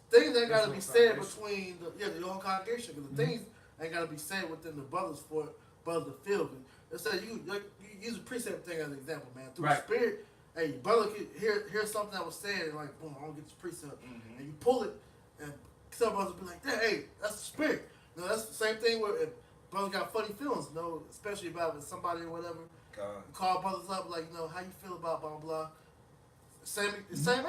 Things ain't gotta be said between the whole congregation, because the things ain't gotta be said within the brothers for brothers to feel. Let's say you use a precept thing as an example, man. Through the spirit, hey, brother could hear something that was said, and like, boom, I don't get this precept, and you pull it, and some brothers will be like, hey, that's the spirit. You know, that's the same thing where if brothers got funny feelings, you know, especially about with somebody or whatever. You call brothers up, like, you know, how you feel about blah blah. Same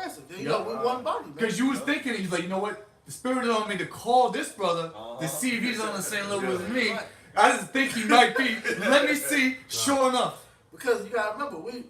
answer. You know, we're one body, man. Because you was thinking, he's like, you know what? The spirit told me to call this brother to see if he's on the same level as me. Right. I just think he might be. Let me see. Sure enough. Because you gotta remember, we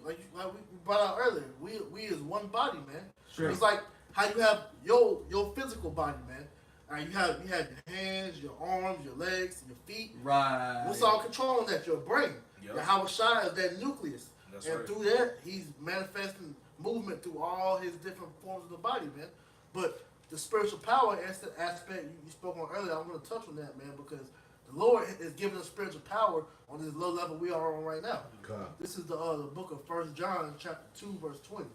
brought out earlier, we is one body, man. Sure. It's like how you have your physical body, man. Right, you have your hands, your arms, your legs, your feet. Right. What's all controlling that? Your brain. Yep. Your Hawashai is that nucleus. That's and right. through that, he's manifesting movement through all his different forms of the body, man. But the spiritual power aspect you spoke on earlier, I'm going to touch on that, man, because the Lord is giving us spiritual power on this low level we are on right now. God. This is the book of 1 John, chapter 2, verse 20.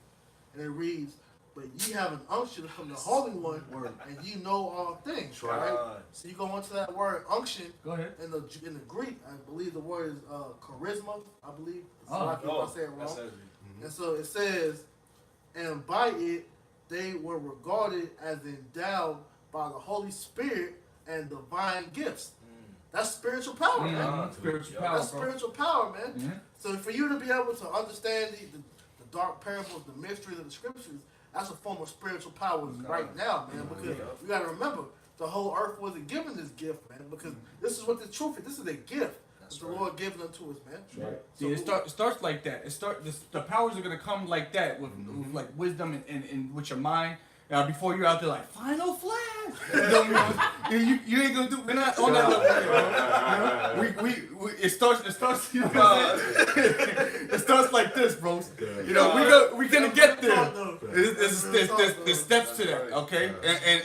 And it reads, but ye have an unction from the Holy One, and ye know all things. Right? So you go into that word unction. Go ahead. In the Greek, I believe the word is charisma, I believe. If I say it wrong. And so it says, and by it they were regarded as endowed by the Holy Spirit and divine gifts. That's spiritual power, man. Spiritual power, That's spiritual power, man. Mm-hmm. So for you to be able to understand the dark parables, the mysteries of the scriptures, that's a form of spiritual power right now, man. Because you got to remember, the whole earth wasn't given this gift, man. Because this is what the truth is. This is a gift that the Lord given unto us, man. Right. So it starts like that. The powers are gonna come like that with like wisdom and with your mind. Before you're out there like final flash, you ain't gonna do. We're not on that level. You know? It starts. You know what I'm saying? It starts like this, bro. You know, we're gonna get there. There's steps to that, okay?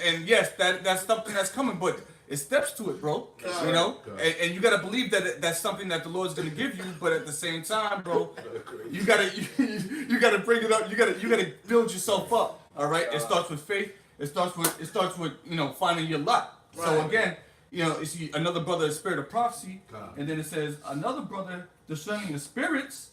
And yes, that's something that's coming, but it's steps to it, bro. You know, and you gotta believe that that's something that the Lord's gonna give you, but at the same time, bro, you gotta bring it up. You gotta build yourself up. All right. It starts with faith. It starts with finding your lot. Right. So again, it's another brother, a spirit of prophecy, and then it says another brother discerning the spirits,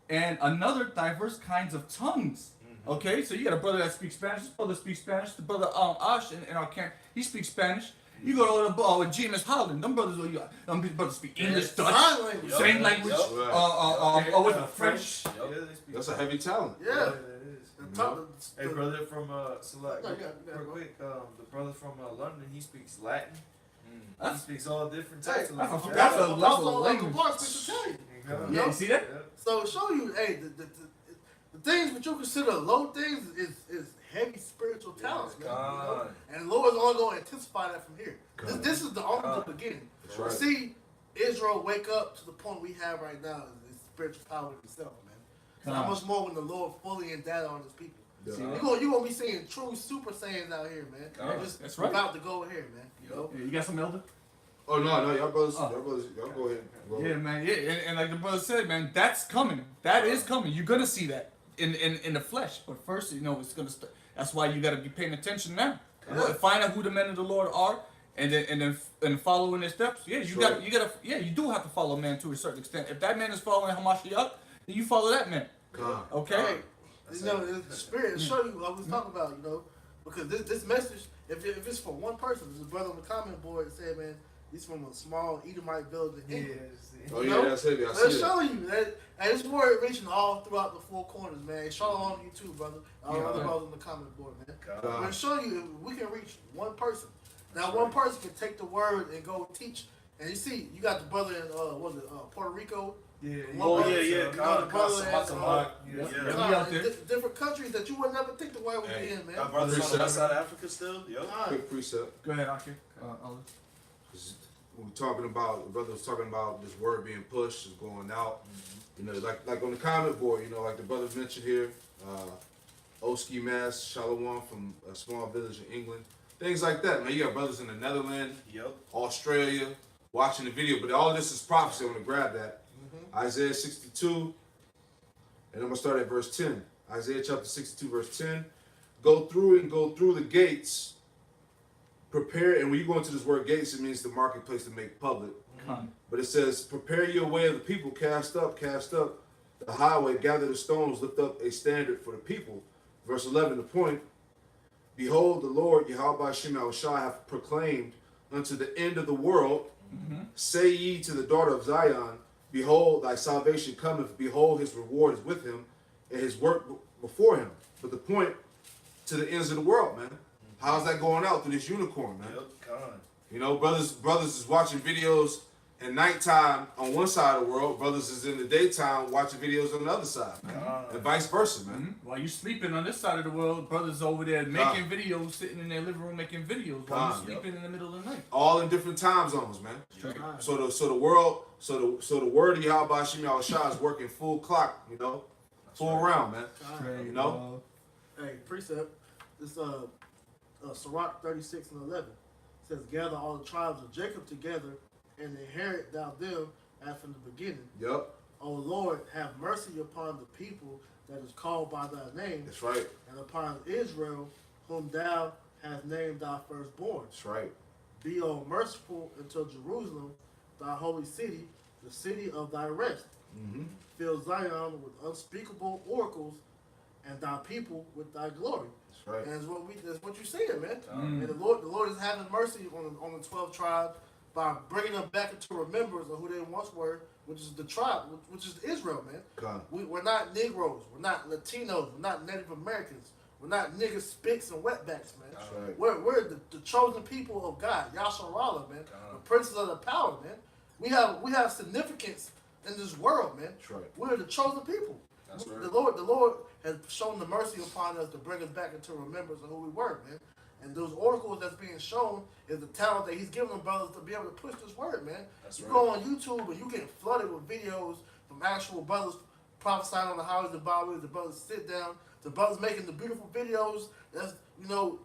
and another diverse kinds of tongues. Okay, so you got a brother that speaks Spanish. This brother speaks Spanish. The brother Ash in our camp, he speaks Spanish. You go to the GMS Holland. Them brothers speak English, Dutch, same language. What's it, French? That's a heavy talent. Yeah. Hey, brother from Select, real quick, the brother from London, he speaks Latin. He speaks all different types of languages. That's a level of language. Speaks Italian. Yeah, you see that? So show you, hey, the things that you consider low things is heavy spiritual talents, man. And the Lord's only going to intensify that from here. This is the only beginning. Right. See Israel wake up to the point we have right now is spiritual power itself, man. So how much more when the Lord fully endowed on his people? Yeah. You're gonna be seeing true Super Saiyans out here, man. They're just about to go ahead, man. You know? You got some, Elder? Oh no, y'all brothers, y'all go ahead. Yeah, man. Yeah, and like the brother said, man, that's coming. That is coming. You're gonna see that in the flesh. But first, it's gonna start. That's why you gotta be paying attention now. Find out who the men of the Lord are, and then follow in their steps. Yeah, you do have to follow man to a certain extent. If that man is following Hamashiach, then you follow that man. Okay. The spirit show you what we talking about, because this message, if it's for one person, there's a brother on the comment board that said, man, he's from a small Edomite village in England. That's heavy. Let's show you that. And it's word reaching all throughout the four corners, man. Show on you too, brother. All the other brothers on the comment board, man. I'm gonna show you if we can reach one person. Now, one person can take the word and go teach. And you see, you got the brother in Puerto Rico. Different countries that you would never think the word would be in, man. Our brothers from West Side Africa still, Quick precept. Go ahead, Aki. We're talking about, the brother was talking about this word being pushed, is going out. Like on the comment board, like the brother mentioned here, Oski Mass, Shalom from a small village in England. Things like that, man. You got brothers in the Netherlands, Australia, watching the video. But all this is prophecy. I'm going to grab that. Isaiah 62, and I'm going to start at verse 10. Isaiah chapter 62, verse 10. Go through the gates. Prepare, and when you go into this word gates, it means the marketplace to make public. But it says, prepare your way of the people, cast up the highway, gather the stones, lift up a standard for the people. Verse 11, the point. Behold, the Lord, Yahweh Shem Shai, hath proclaimed unto the end of the world, say ye to the daughter of Zion, behold, thy salvation cometh, behold, his reward is with him, and his work before him. But the point, to the ends of the world, man. How's that going out through this unicorn, man? Brothers is watching videos at nighttime on one side of the world, brothers is in the daytime watching videos on the other side, man. And vice versa, man. While you sleeping on this side of the world, brothers over there making videos, sitting in their living room making videos while you sleeping in the middle of the night. All in different time zones, man. So the word of Yahweh Shem Shai is working full clock, full round, man. Hey, precept. This Sirach 36 and 11. It says, gather all the tribes of Jacob together and inherit thou them as from the beginning. Yep. O Lord, have mercy upon the people that is called by thy name. That's right. And upon Israel, whom thou hast named thy firstborn. That's right. Be, O merciful, unto Jerusalem, thy holy city, the city of thy rest. Mm-hmm. Fill Zion with unspeakable oracles, and thy people with thy glory. That's right. And that's what you're seeing, man. And the Lord is having mercy on the 12 tribes by bringing them back into remembrance of who they once were, which is the tribe, which is Israel, man. God. We're not Negroes, we're not Latinos, we're not Native Americans, we're not niggas, spicks, and wetbacks, man. That's right. We're the chosen people of God, Yasharallah, man. The princes of the power, man. We have significance in this world, man. That's right. We're the chosen people. That's right. The Lord has shown the mercy upon us to bring us back into remembrance of who we were, man. And those oracles that's being shown is the talent that He's given them brothers to be able to push this word, man. That's you right. go on YouTube and you get flooded with videos from actual brothers prophesying on the highways and byways. The brothers sit down. The brothers making the beautiful videos that's,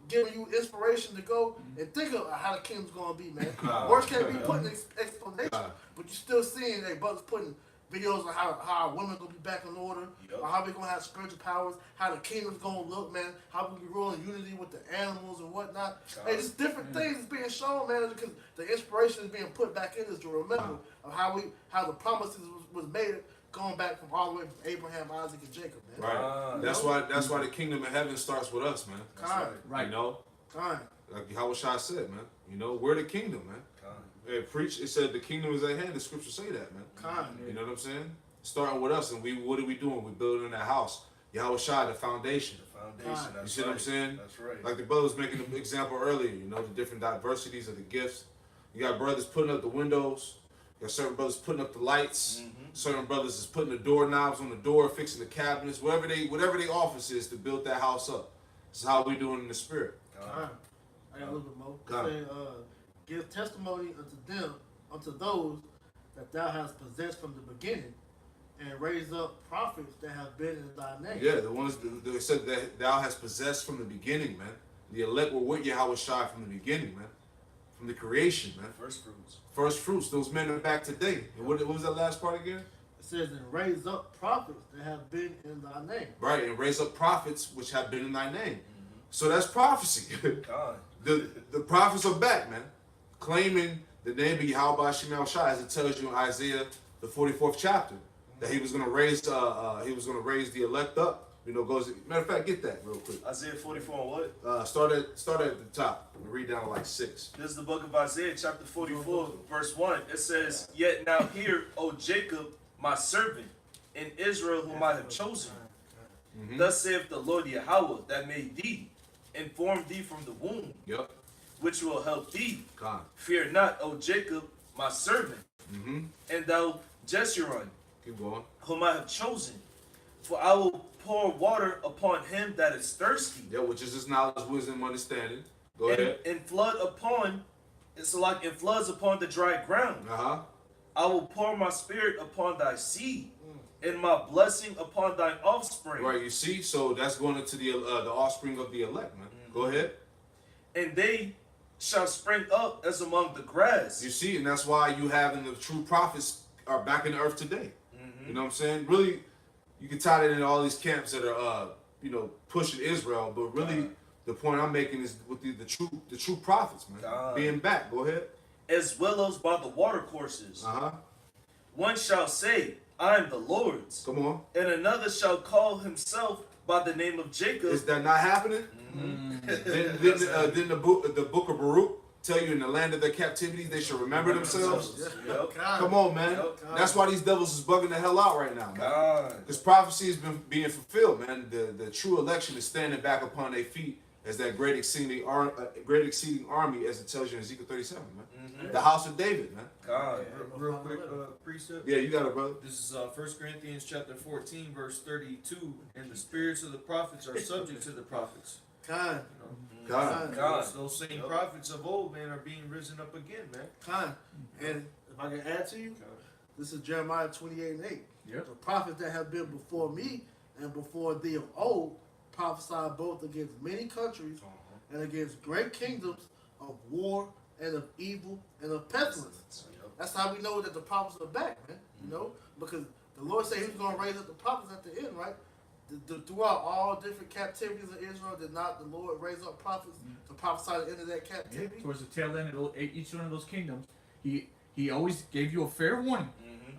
giving you inspiration to go and think of how the kingdom's going to be, man. Words can't be put in explanation, but you're still seeing brothers putting videos on how our women going to be back in order, or how we going to have spiritual powers, how the kingdom's going to look, man, how we can rule in unity with the animals and whatnot. Hey, just different things is being shown, man, because the inspiration is being put back in us to remember of how the promises was made going back from all the way from Abraham, Isaac, and Jacob, man. Right. That's why the kingdom of heaven starts with us, man. Right. You know? Kind. Like Yahushua said, man. We're the kingdom, man. It said the kingdom is at hand. The scriptures say that, man. Kind. You know what I'm saying? Starting with us, and what are we doing? We're building that house. Yahushua, the foundation. Foundation. You see what I'm saying? That's right. Like the brother was making an example earlier, the different diversities of the gifts. You got brothers putting up the windows. You got certain brothers putting up the lights. Certain brothers is putting the doorknobs on the door, fixing the cabinets, whatever their office is to build that house up. This is how we doing in the spirit. Kind. I got a little bit more. God. It say, give testimony unto those that thou hast possessed from the beginning, and raise up prophets that have been in thy name. Yeah, the ones that said that thou hast possessed from the beginning, man. The elect were with Yahushua from the beginning, man. From the creation, man. First fruits. First fruits. Those men are back today. And what was that last part again? It says, and raise up prophets that have been in thy name. Right, and raise up prophets which have been in thy name. So that's prophecy. God. The prophets are back, man, claiming the name of Yahweh Shemel Shai, as it tells you in Isaiah the 44th chapter, that he was going to raise the elect up. Matter of fact, get that real quick. Isaiah 44 and what? Start at the top and read down to like 6. This is the book of Isaiah, chapter 44, verse 1. It says, Yet now hear, O Jacob, my servant, and Israel whom I have chosen. Thus saith the Lord Yahweh that made thee, and formed thee from the womb, Yep. which will help thee. God. Fear not, O Jacob, my servant, and thou Jeshurun, Keep going. whom I have chosen. For I will pour water upon him that is thirsty, Yeah, which is his knowledge, wisdom, understanding. Go ahead. and flood upon, it's like it floods upon the dry ground. I will pour my spirit upon thy seed, and my blessing upon thine offspring. Right, you see? So that's going into the offspring of the elect, man. Go ahead. And they shall spring up as among the grass. You see, and that's why you having the true prophets are back in the earth today. You know what I'm saying? Really, you can tie that into all these camps that are, pushing Israel. But really, the point I'm making is with the true prophets, man, being back. Go ahead. As well as by the water courses. One shall say, I am the Lord's. Come on. And another shall call himself by the name of Jacob. Is that not happening? Didn't the book of Baruch tell you in the land of their captivity they should remember themselves? Come on, man. That's why these devils is bugging the hell out right now, man. Because prophecy has been being fulfilled, man. The true election is standing back upon their feet as that great exceeding army, as it tells you in Ezekiel 37, man. The house of David, man. Real quick precept. Yeah, you got it, brother. This is 1 Corinthians chapter 14, verse 32. And the spirits of the prophets are subject to the prophets. Kind. Those same prophets of old, man, are being risen up again, man. Kind. And if I can add to you, this is Jeremiah 28 and 8. Yep. The prophets that have been before me and before thee of old prophesied both against many countries and against great kingdoms of war and of evil and of pestilence. That's how we know that the prophets are back, man. You know, because the Lord said He was going to raise up the prophets at the end, right? Throughout all different captivities of Israel, did not the Lord raise up prophets to prophesy the end of that captivity? Yeah, towards the tail end of each one of those kingdoms, he always gave you a fair warning.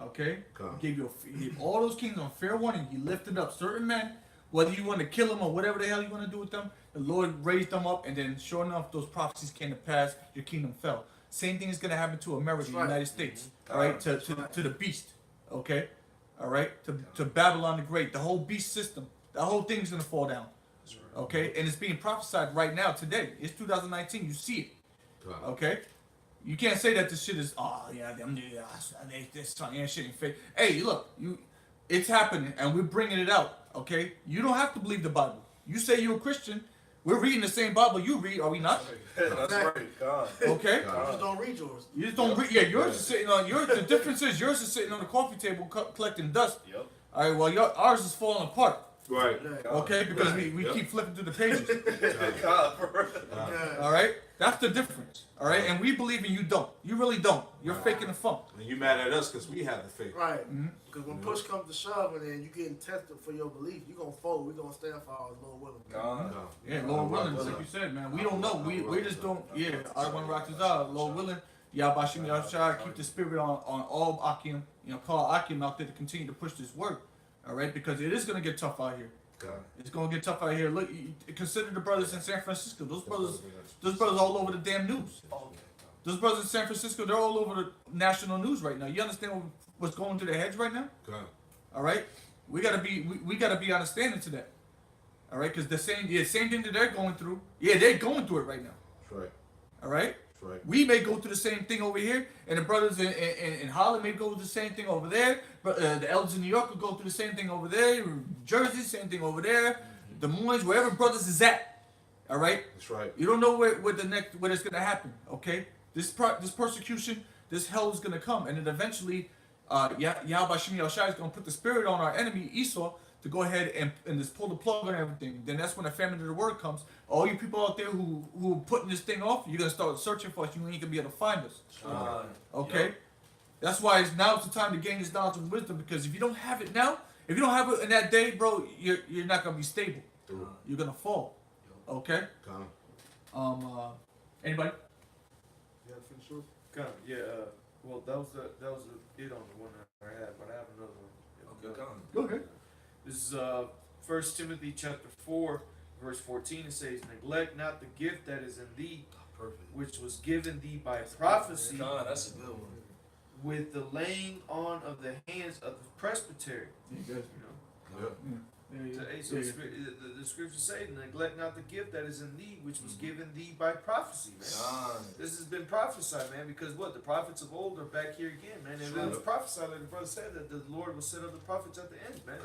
Okay, he gave all those kingdoms a fair warning. He lifted up certain men, whether you want to kill them or whatever the hell you want to do with them. The Lord raised them up, and then sure enough, those prophecies came to pass. Your kingdom fell. Same thing is going to happen to America, the United States, all right, to the beast, okay, all right, to Babylon the Great, the whole beast system, the whole thing's going to fall down, okay, and it's being prophesied right now, today. It's 2019, you see it, okay. You can't say that this shit is, this shit ain't fake. Hey, look, it's happening, and we're bringing it out, okay. You don't have to believe the Bible. You say you're a Christian. We're reading the same Bible you read, are we not? That's right. God. Okay. You just don't read yours. You just don't read. Yeah, yours is sitting on yours. The difference is yours is sitting on the coffee table collecting dust. Yep. All right. Well, ours is falling apart. Right. Okay, because we keep flipping through the pages. God. All right. That's the difference. All right. And we believe in you don't. You really don't. You're faking the funk. And you mad at us because we have the faith. Right. Because when push comes to shove and then you getting tested for your belief, you're going to fold. We're going to stand for ours, Lord willing. God. Yeah, Lord willing, like you said, man. We don't know. We just don't. Yeah, I want to rock this out. Lord willing, Yahbashim Yahshua, keep the spirit on all Akim. Call Akim out there to continue to push this work. All right, because it is going to get tough out here. God. It's going to get tough out here. Look, consider the brothers in San Francisco. Those brothers all over the damn news. Those brothers in San Francisco, they're all over the national news right now. You understand what's going through their heads right now? God. All right, we gotta be understanding to that. All right, because the same thing that they're going through. Yeah, they're going through it right now. That's right. All right. That's right. We may go through the same thing over here, and the brothers in Holland may go through the same thing over there. But the elders in New York will go through the same thing over there. Jersey, same thing over there. Des Moines, wherever brothers is at. All right. That's right. You don't know where it's gonna happen. Okay. This persecution, this hell is gonna come, and then eventually, Yahweh Shem Yahushua is gonna put the spirit on our enemy Esau to go ahead and just pull the plug on everything. Then that's when the famine of the word comes. All you people out there who are putting this thing off, you're gonna start searching for us. You ain't gonna be able to find us. Okay. Yep. That's why now's the time to gain this knowledge and wisdom, because if you don't have it now, if you don't have it in that day, bro, you're not gonna be stable. You're gonna fall. Okay. Anybody? Well, that was it on the one that I had, but I have another one. Okay. Go ahead. This is 1 Timothy chapter 4, verse 14. It says, "Neglect not the gift that is in thee, which was given thee by prophecy, God, that's a good one. with the laying on of the hands of the presbytery." So the scriptures say, "Neglect not the gift that is in thee, which was given thee by prophecy." Man. This has been prophesied, man, because what? The prophets of old are back here again, man. And it was prophesied, like the brother said, that the Lord will set up the prophets at the end, man.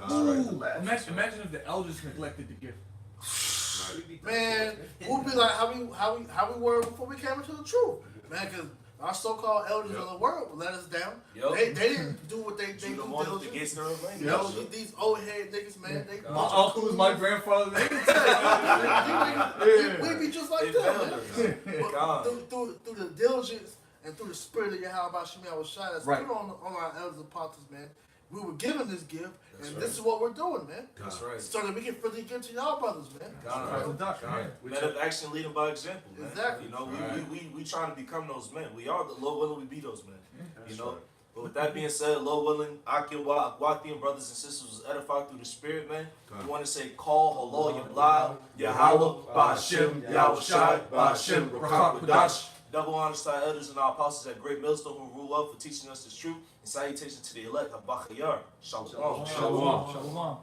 Imagine if the elders neglected the gift. Man, we'll be like how we were before we came into the truth, man. Because our so-called elders of the world let us down. They didn't do what they do. These old head niggas, man. My uncles, my grandfather. We be just like them, man. But through the diligence and through the spirit of Yahweh Shem Yahushua that's put on our elders and apostles, man. We were given this gift, this is what we're doing, man. That's right. So that we can freely give to y'all brothers, man. Men of action leading by example, man. Exactly. You know, we trying to become those men. We are the Lord willing, we be those men. You know. But with that being said, Lord willing, Akim Wakim, brothers and sisters, was edified through the spirit, man. You want to say, call, Halal, Yablai, Yahweh, Ba'ashem, Yahushai, Ba'ashem, Rakak, Qudash. Double honors to our elders and our apostles at Great Millstone who rule up for teaching us this truth. And salutations to the elect, Habachayar. Shalom. Shalom.